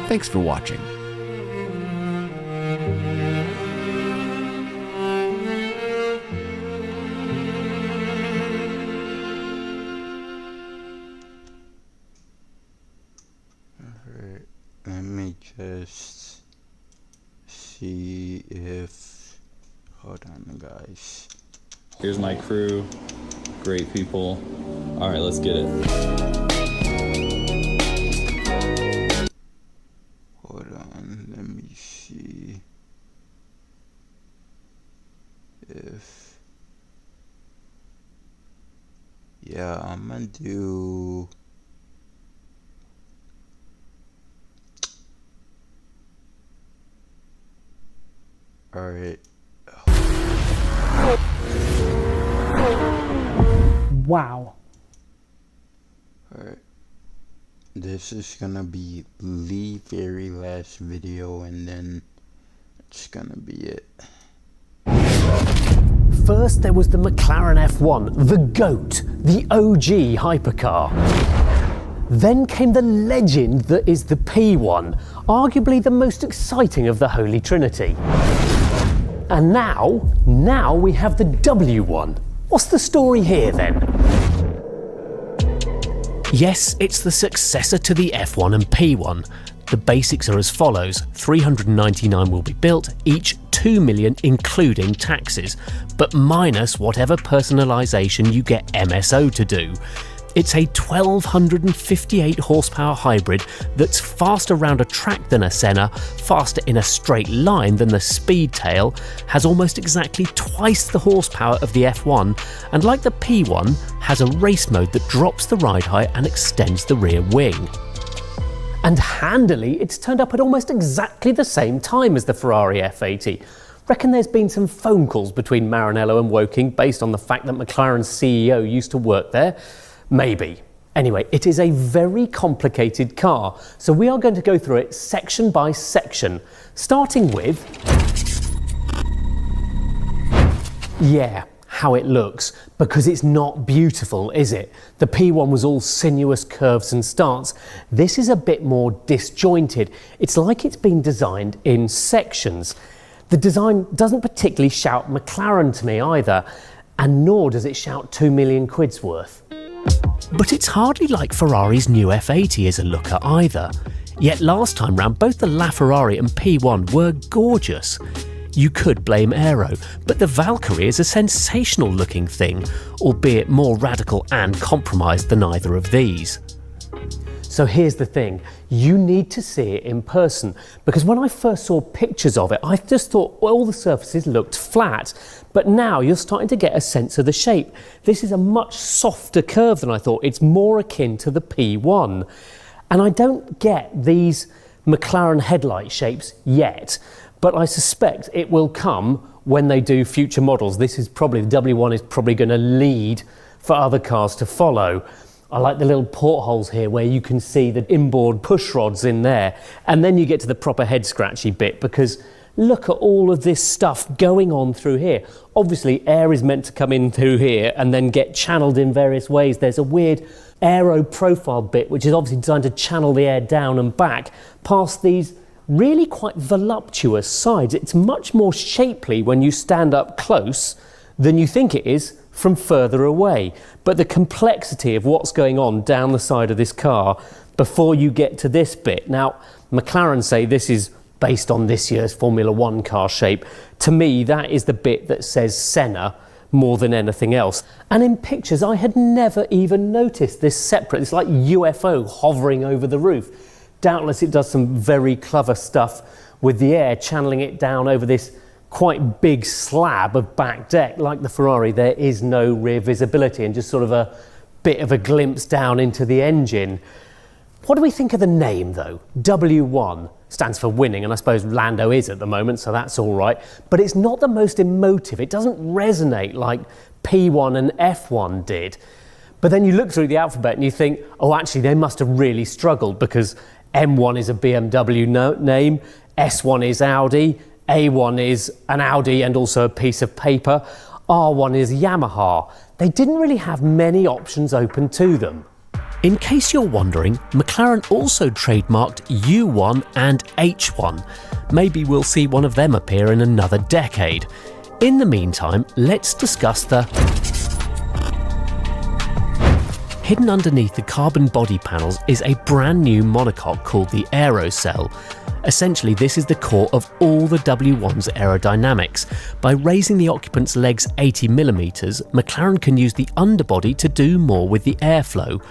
Thanks for watching. Alright, let me just see if... Hold on, guys. Here's my crew. Great people. All right, let's get it. Hold on, let me see if... Yeah, I'm gonna do... Alright. Wow. Alright. This is gonna be the very last video, and then it's gonna be it. First, there was the McLaren F1, the GOAT, the OG hypercar. Then came the legend that is the P1, arguably the most exciting of the Holy Trinity. And now we have the W1. What's the story here then? Yes, it's the successor to the F1 and P1. The basics are as follows: 399 will be built, each 2 million including taxes, but minus whatever personalisation you get MSO to do. It's a 1258 horsepower hybrid that's faster around a track than a Senna, faster in a straight line than the Speedtail, has almost exactly twice the horsepower of the F1, and like the P1, has a race mode that drops the ride height and extends the rear wing. And handily, it's turned up at almost exactly the same time as the Ferrari F80. Reckon there's been some phone calls between Maranello and Woking based on the fact that McLaren's CEO used to work there? Maybe. Anyway, it is a very complicated car, so we are going to go through it section by section, starting with, how it looks, because it's not beautiful, is it? The P1 was all sinuous curves and starts. This is a bit more disjointed. It's like it's been designed in sections. The design doesn't particularly shout McLaren to me either, and nor does it shout 2 million quid's worth. But it's hardly like Ferrari's new F80 is a looker either. Yet last time round, both the LaFerrari and P1 were gorgeous. You could blame aero, but the Valkyrie is a sensational looking thing, albeit more radical and compromised than either of these. So here's the thing, you need to see it in person, because when I first saw pictures of it, I just thought all the surfaces looked flat, but now you're starting to get a sense of the shape. This is a much softer curve than I thought. It's more akin to the P1. And I don't get these McLaren headlight shapes yet, but I suspect it will come when they do future models. The W1 is probably going to lead for other cars to follow. I like the little portholes here where you can see the inboard push rods in there. And then you get to the proper head scratchy bit, because look at all of this stuff going on through here. Obviously air is meant to come in through here and then get channeled in various ways. There's a weird aero profile bit which is obviously designed to channel the air down and back past these really quite voluptuous sides. It's much more shapely when you stand up close than you think it is from further away. But the complexity of what's going on down the side of this car before you get to this bit. Now, McLaren say this is based on this year's Formula One car shape. To me, that is the bit that says Senna more than anything else. And in pictures, I had never even noticed this separate, it's like UFO hovering over the roof. Doubtless it does some very clever stuff with the air, channeling it down over this quite big slab of back deck. Like the Ferrari, there is no rear visibility and just sort of a bit of a glimpse down into the engine. What do we think of the name though? W1 stands for winning, and I suppose Lando is at the moment, so that's all right. But it's not the most emotive. It doesn't resonate like P1 and F1 did. But then you look through the alphabet and you think, oh, actually, they must have really struggled, because M1 is a BMW name, S1 is Audi, A1 is an Audi and also a piece of paper, R1 is Yamaha. They didn't really have many options open to them. In case you're wondering, McLaren also trademarked U1 and H1. Maybe we'll see one of them appear in another decade. In the meantime, let's discuss the... Hidden underneath the carbon body panels is a brand new monocoque called the Aerocell. Essentially, this is the core of all the W1's aerodynamics. By raising the occupant's legs 80mm, McLaren can use the underbody to do more with the airflow.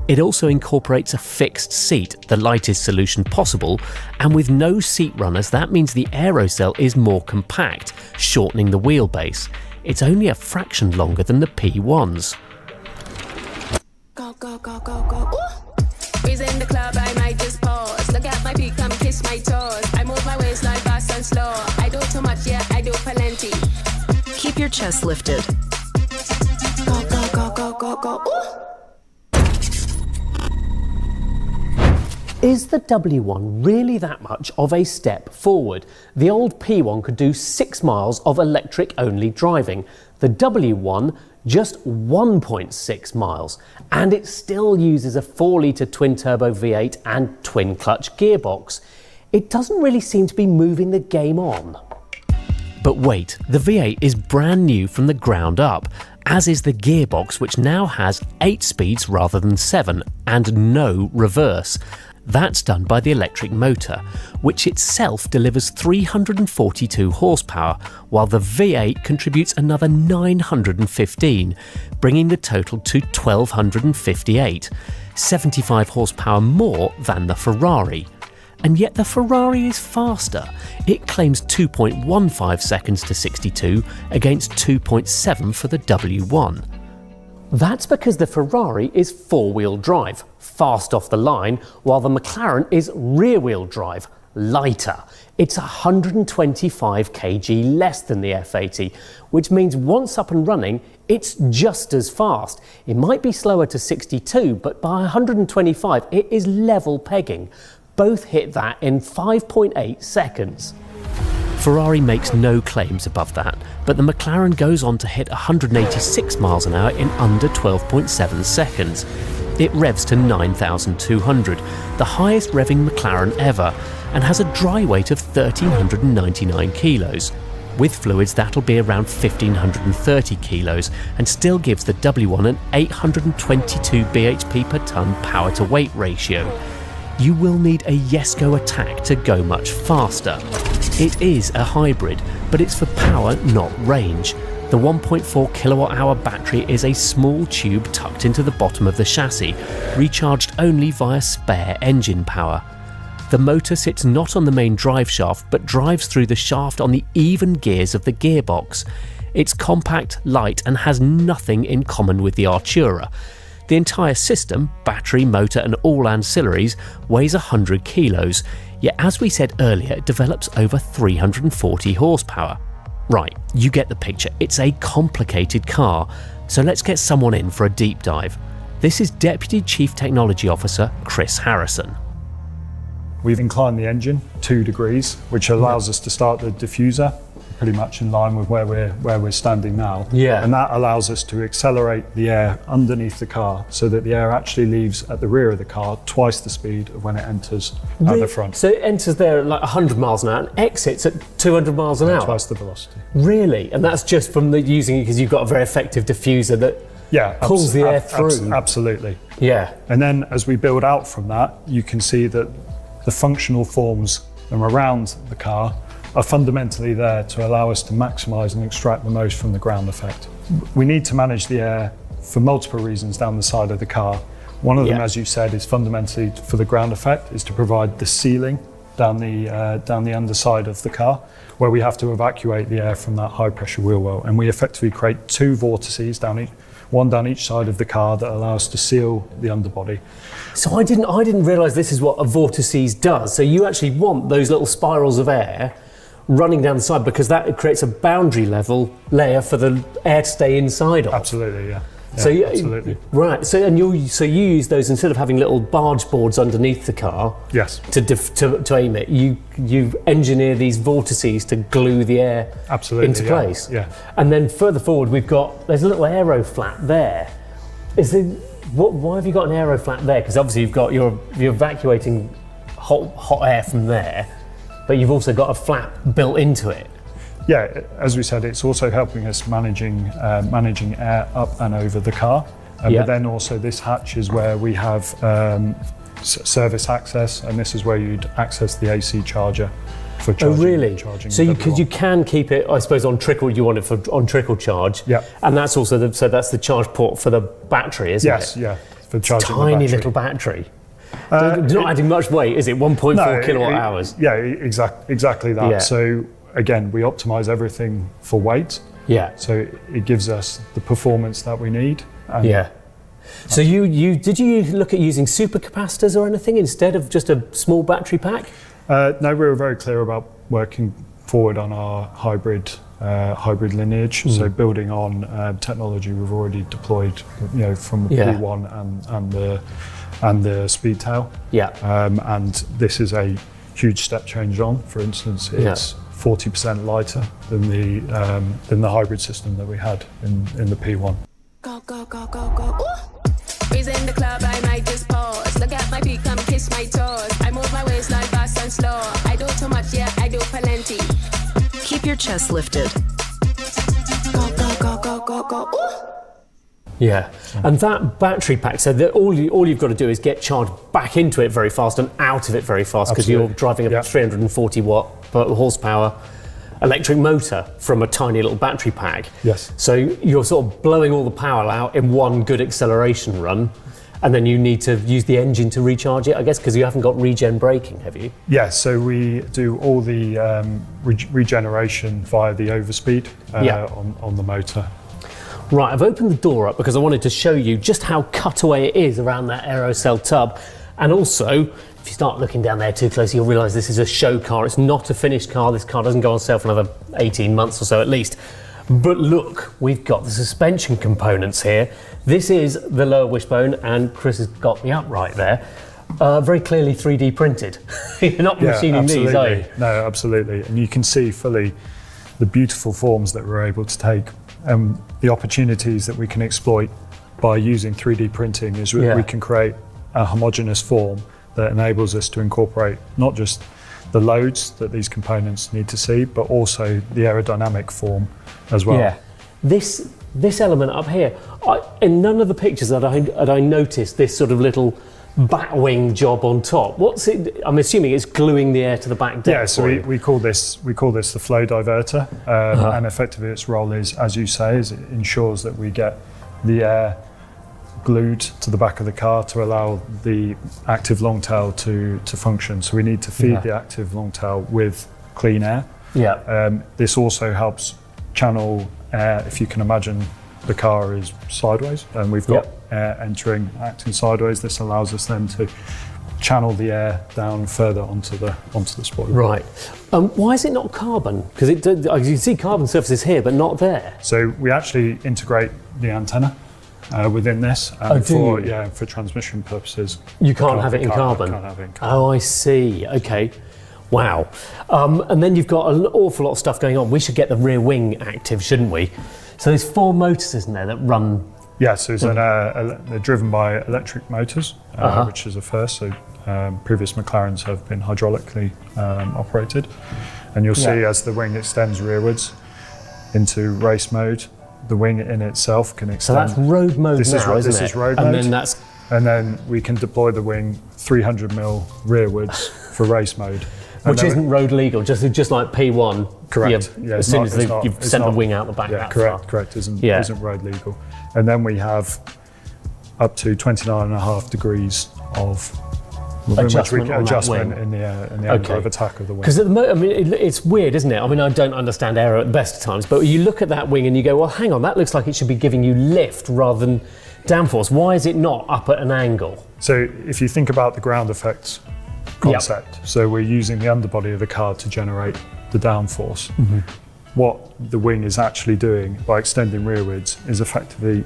It also incorporates a fixed seat, the lightest solution possible, and with no seat runners, that means the Aerocell is more compact, shortening the wheelbase. It's only a fraction longer than the P1's. Go, go, go, go, go. Ooh. Breeze in the club, I might just pause. Look at my feet, come kiss my toes. I move my waist like fast and slow. I do too much, yeah. your chest lifted. Go, go, go, go, go, go. Ooh. Is the W1 really that much of a step forward? The old P1 could do 6 miles of electric-only driving. The W1 just 1.6 miles, and it still uses a 4-litre twin-turbo V8 and twin-clutch gearbox. It doesn't really seem to be moving the game on. But wait, the V8 is brand new from the ground up, as is the gearbox, which now has 8 speeds rather than 7, and no reverse. That's done by the electric motor, which itself delivers 342 horsepower, while the V8 contributes another 915, bringing the total to 1258, 75 horsepower more than the Ferrari. And yet the Ferrari is faster. It claims 2.15 seconds to 62 against 2.7 for the W1. That's because the Ferrari is 4-wheel drive, fast off the line, while the McLaren is rear-wheel drive, lighter. It's 125 kg less than the F80, which means once up and running, it's just as fast. It might be slower to 62, but by 125, it is level pegging. Both hit that in 5.8 seconds. Ferrari makes no claims above that, but the McLaren goes on to hit 186 miles an hour in under 12.7 seconds. It revs to 9,200, the highest revving McLaren ever, and has a dry weight of 1,399 kilos. With fluids, that'll be around 1,530 kilos, and still gives the W1 an 822 bhp per tonne power to weight ratio. You will need a Jesko Attack to go much faster. It is a hybrid, but it's for power, not range. The 1.4 kilowatt-hour battery is a small tube tucked into the bottom of the chassis, recharged only via spare engine power. The motor sits not on the main drive shaft, but drives through the shaft on the even gears of the gearbox. It's compact, light, and has nothing in common with the Artura. The entire system, battery, motor and all ancillaries, weighs 100 kilos, yet as we said earlier, it develops over 340 horsepower. Right, you get the picture, it's a complicated car, so let's get someone in for a deep dive. This is Deputy Chief Technology Officer Chris Harrison. We've inclined the engine 2 degrees, which allows us to start the diffuser pretty much in line with where we're standing now. Yeah. And that allows us to accelerate the air underneath the car so that the air actually leaves at the rear of the car twice the speed of when it enters at the front. So it enters there at like 100 miles an hour and exits at 200 miles an hour? Twice the velocity. Really? And that's just from using it because you've got a very effective diffuser that pulls the air through? Absolutely. Yeah. And then as we build out from that, you can see that the functional forms around the car are fundamentally there to allow us to maximise and extract the most from the ground effect. We need to manage the air for multiple reasons down the side of the car. One of them, as you said, is fundamentally for the ground effect, is to provide the sealing down the underside of the car, where we have to evacuate the air from that high pressure wheel well. And we effectively create 2 vortices one down each side of the car that allow us to seal the underbody. So I didn't realise this is what a vortices does. So you actually want those little spirals of air running down the side because that creates a boundary level layer for the air to stay inside of. Absolutely, yeah. So absolutely. Right. So you use those instead of having little barge boards underneath the car. Yes. To aim it, you engineer these vortices to glue the air into place. Yeah. And then further forward, there's a little aero flap there. Why have you got an aero flap there? Because obviously you're evacuating hot air from there, but you've also got a flap built into it. Yeah, as we said, it's also helping us managing air up and over the car. But then also this hatch is where we have service access, and this is where you'd access the AC charger for charging. Oh, really? Charging So you can keep it, I suppose, on trickle. You want it on trickle charge. Yeah. And that's also that's the charge port for the battery, isn't it? Yes, yeah, for charging the tiny battery. little battery. It's not adding much weight, is it? 1.4 kilowatt hours. Yeah, exactly that. Yeah. So again, we optimize everything for weight. Yeah. So it gives us the performance that we need. And yeah. So did you look at using supercapacitors or anything instead of just a small battery pack? No, we were very clear about working forward on our hybrid hybrid lineage. So building on technology we've already deployed, from the P1 and the Speedtail. And this is a huge step change on. For instance, it's 40% lighter than the hybrid system that we had in the P1. Go, go, go, go, go. Ooh. Freeze in the club, I might just pause. Look at my feet, come kiss my toes. I move my waistline fast and slow. I do too much, yeah, I do plenty. Keep your chest lifted. Go, go, go, go, go, go. Ooh. Yeah, and that battery pack, so that all you've got to do is get charged back into it very fast and out of it very fast, because you're driving a 340 watt horsepower electric motor from a tiny little battery pack. Yes. So you're sort of blowing all the power out in one good acceleration run, and then you need to use the engine to recharge it, I guess, because you haven't got regen braking, have you? Yeah, so we do all the regeneration via the overspeed on the motor. Right, I've opened the door up because I wanted to show you just how cutaway it is around that aerocell tub. And also, if you start looking down there too close, you'll realise this is a show car. It's not a finished car. This car doesn't go on sale for another 18 months or so at least. But look, we've got the suspension components here. This is the lower wishbone, and Chris has got me up right there. Very clearly 3D printed. You're not machining these, are you? No, absolutely. And you can see fully the beautiful forms that we're able to take. The opportunities that we can exploit by using 3D printing is we can create a homogeneous form that enables us to incorporate not just the loads that these components need to see, but also the aerodynamic form as well. Yeah, this element up here, in none of the pictures that I noticed this sort of little bat wing job on top. What's it? I'm assuming it's gluing the air to the back deck. Yeah, so we call this the flow diverter, and effectively its role is, as you say, is it ensures that we get the air glued to the back of the car to allow the active long tail to function. So we need to feed the active long tail with clean air. Yeah. This also helps channel air. If you can imagine, the car is sideways, and we've got air acting sideways. This allows us then to channel the air down further onto the spoiler. Right. Why is it not carbon? Because you can see carbon surfaces here, but not there. So we actually integrate the antenna within this, for transmission purposes. You can't have it in carbon. Can't have it in carbon. Oh, I see. Okay. Wow. And then you've got an awful lot of stuff going on. We should get the rear wing active, shouldn't we? So there's 4 motors, isn't there, that run? Yeah, so they're driven by electric motors, which is a first. So previous McLarens have been hydraulically operated. And you'll see as the wing extends rearwards into race mode, the wing in itself can extend. So that's road mode this is road mode. And then we can deploy the wing 300mm rearwards for race mode. Which isn't road legal, just like P1. Correct. As soon as you've sent the wing out the back. Yeah, correct. Isn't road legal. And then we have up to 29.5 degrees of adjustment in the angle of attack of the wing. Because at the moment, it's weird, isn't it? I mean, I don't understand aero at the best of times, but you look at that wing and you go, well, hang on, that looks like it should be giving you lift rather than downforce. Why is it not up at an angle? So if you think about the ground effects concept, so we're using the underbody of the car to generate the downforce. Mm-hmm. What the wing is actually doing by extending rearwards is effectively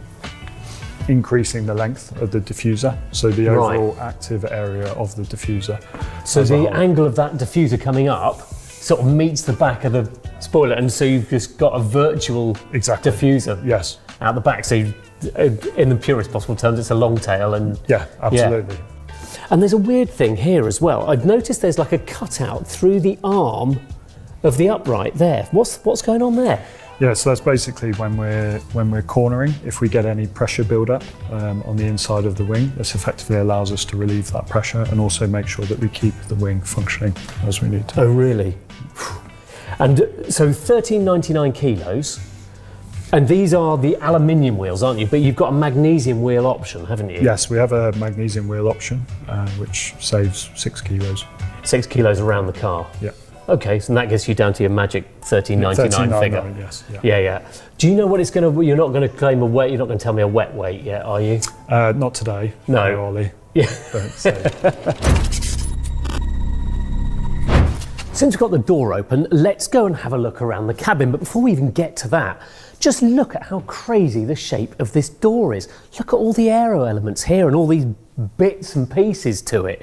increasing the length of the diffuser, so the overall active area of the diffuser. So the angle of that diffuser coming up sort of meets the back of the spoiler, and so you've just got a virtual diffuser out the back. So in the purest possible terms, it's a long tail. And absolutely. And there's a weird thing here as well. I've noticed there's like a cutout through the arm of the upright there. What's going on there? Yeah, so that's basically when we're cornering. If we get any pressure build-up on the inside of the wing, this effectively allows us to relieve that pressure and also make sure that we keep the wing functioning as we need to. Oh, really? And so 1399 kilos. And these are the aluminium wheels, aren't you? But you've got a magnesium wheel option, haven't you? Yes, we have a magnesium wheel option, which saves 6 kilos. 6 kilos around the car? Yeah. Okay, so that gets you down to your magic 1399 figure. Yes. Yeah. Do you know what it's going to? You're not going to claim a wet. You're not going to tell me a wet weight yet, are you? Not today. No, Ollie. Yeah. Since we've got the door open, let's go and have a look around the cabin. But before we even get to that, just look at how crazy the shape of this door is. Look at all the aero elements here and all these bits and pieces to it.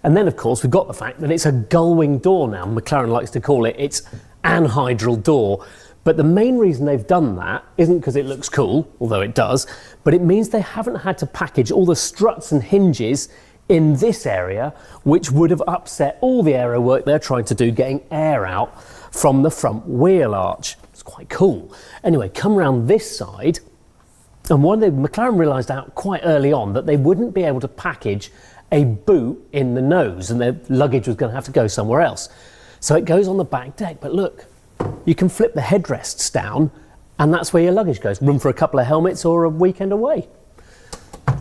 And then, of course, we've got the fact that it's a gull-wing door now. McLaren likes to call it its anhydral door. But the main reason they've done that isn't because it looks cool, although it does, but it means they haven't had to package all the struts and hinges in this area, which would have upset all the aero work they're trying to do getting air out from the front wheel arch. It's quite cool. Anyway, come around this side, and McLaren realised out quite early on that they wouldn't be able to package a boot in the nose and their luggage was going to have to go somewhere else. So it goes on the back deck, but look, you can flip the headrests down and that's where your luggage goes. Room for a couple of helmets or a weekend away.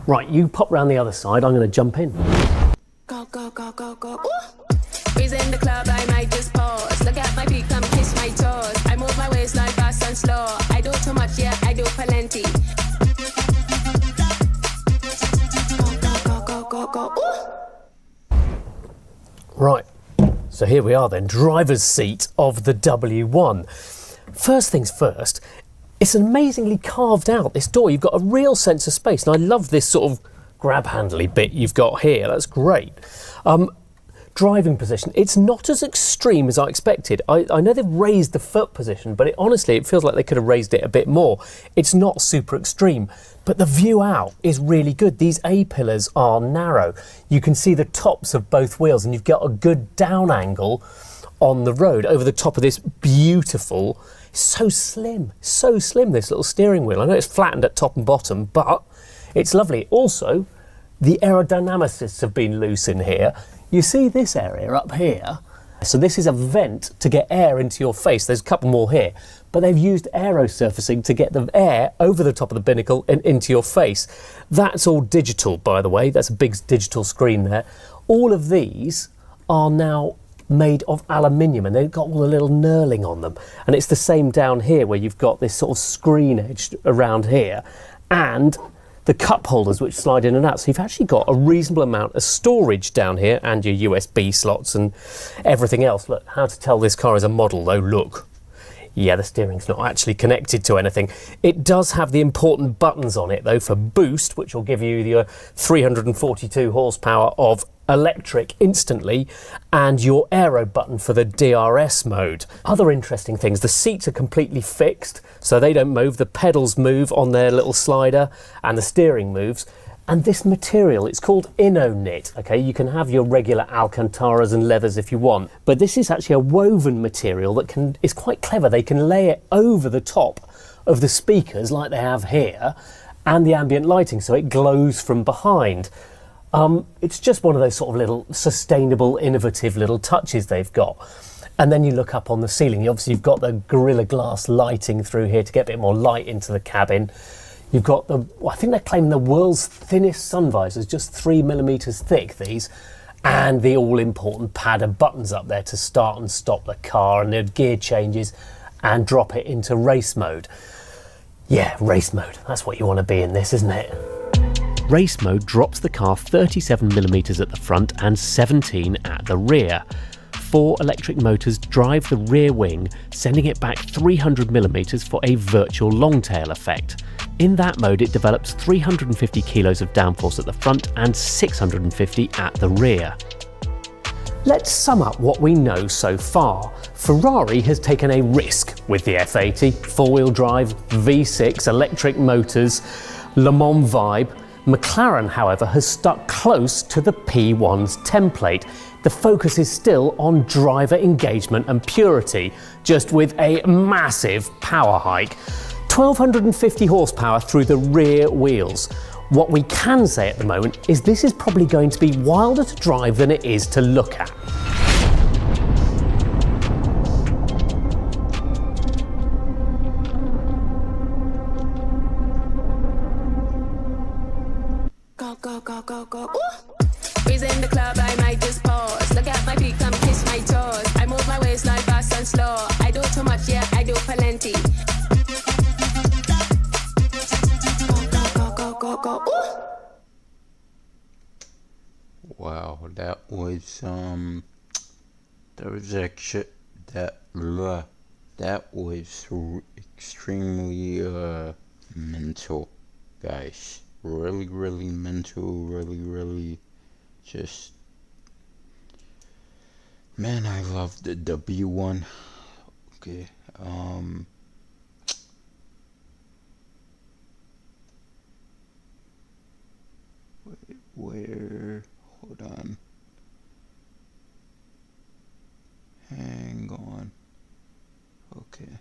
Right, you pop round the other side, I'm going to jump in. Go, go, go, go, go. Ooh. Breeze in the club, I might just pause. Look at my feet, come kiss my toes. I move my waistline fast and slow. I do too much, yeah, I do plenty. Go, go, go, go, go, go. Ooh. Right, so here we are then, driver's seat of the W1. First things first, it's amazingly carved out, this door. You've got a real sense of space, and I love this sort of grab-handly bit you've got here. That's great. Driving position, it's not as extreme as I expected. I know they've raised the foot position, but honestly, it feels like they could have raised it a bit more. It's not super extreme, but the view out is really good. These A-pillars are narrow. You can see the tops of both wheels, and you've got a good down angle on the road over the top of this beautiful, so slim, this little steering wheel. I know it's flattened at top and bottom, but it's lovely. Also, the aerodynamicists have been loose in here. You see this area up here? So this is a vent to get air into your face. There's a couple more here, but they've used aero surfacing to get the air over the top of the binnacle and into your face. That's all digital, by the way. That's a big digital screen there. All of these are now made of aluminium and they've got all the little knurling on them, and it's the same down here where you've got this sort of screen edge around here and the cup holders which slide in and out, so you've actually got a reasonable amount of storage down here and your USB slots and everything else. Look, how to tell this car is a model though, look. Yeah, the steering's not actually connected to anything. It does have the important buttons on it though for boost, which will give you your 342 horsepower of electric instantly, and your aero button for the DRS mode. Other interesting things, the seats are completely fixed, so they don't move. The pedals move on their little slider and the steering moves. And this material, it's called InnoKnit, okay? You can have your regular Alcantaras and leathers if you want, but this is actually a woven material that is quite clever. They can lay it over the top of the speakers like they have here and the ambient lighting, so it glows from behind. It's just one of those sort of little sustainable, innovative little touches they've got. And then you look up on the ceiling, obviously you've got the Gorilla Glass lighting through here to get a bit more light into the cabin. You've got I think they're claiming the world's thinnest sun visors, just 3mm thick, these, and the all-important pad of buttons up there to start and stop the car, and the gear changes and drop it into race mode. Yeah, race mode, that's what you want to be in this, isn't it? Race mode drops the car 37mm at the front and 17 at the rear. 4 electric motors drive the rear wing, sending it back 300mm for a virtual long-tail effect. In that mode, it develops 350 kilos of downforce at the front and 650 at the rear. Let's sum up what we know so far. Ferrari has taken a risk with the F80, four-wheel drive, V6, electric motors, Le Mans vibe. McLaren, however, has stuck close to the P1's template. The focus is still on driver engagement and purity, just with a massive power hike. 1250 horsepower through the rear wheels. What we can say at the moment is this is probably going to be wilder to drive than it is to look at. Go, go, go, go. Ooh. Breeze in the club, I might just pause. Look at my feet, come kiss my toes. I move my waistline fast and slow. I do too much, yeah, I do plenty. Go, go, go, go, go. Ooh. Wow, that was That was actually that was extremely mental, guys. Really mental. Really just. Man, I love the W1. Okay. Where? Hold on. Hang on. Okay.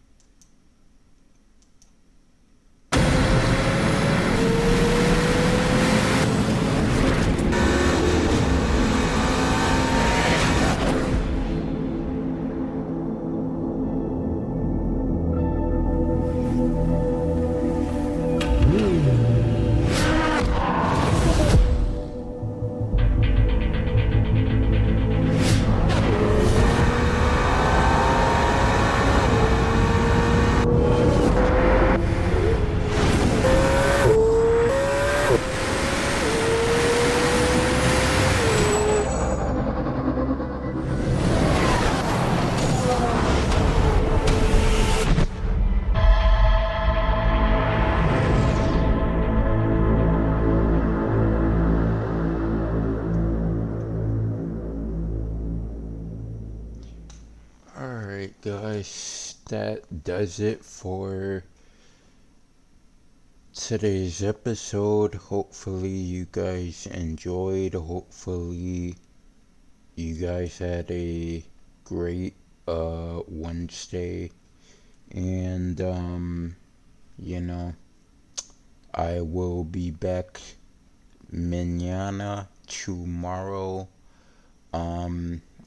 Alright guys, that does it for today's episode. Hopefully you guys enjoyed. Hopefully you guys had a great Wednesday. And you know, I will be back mañana tomorrow.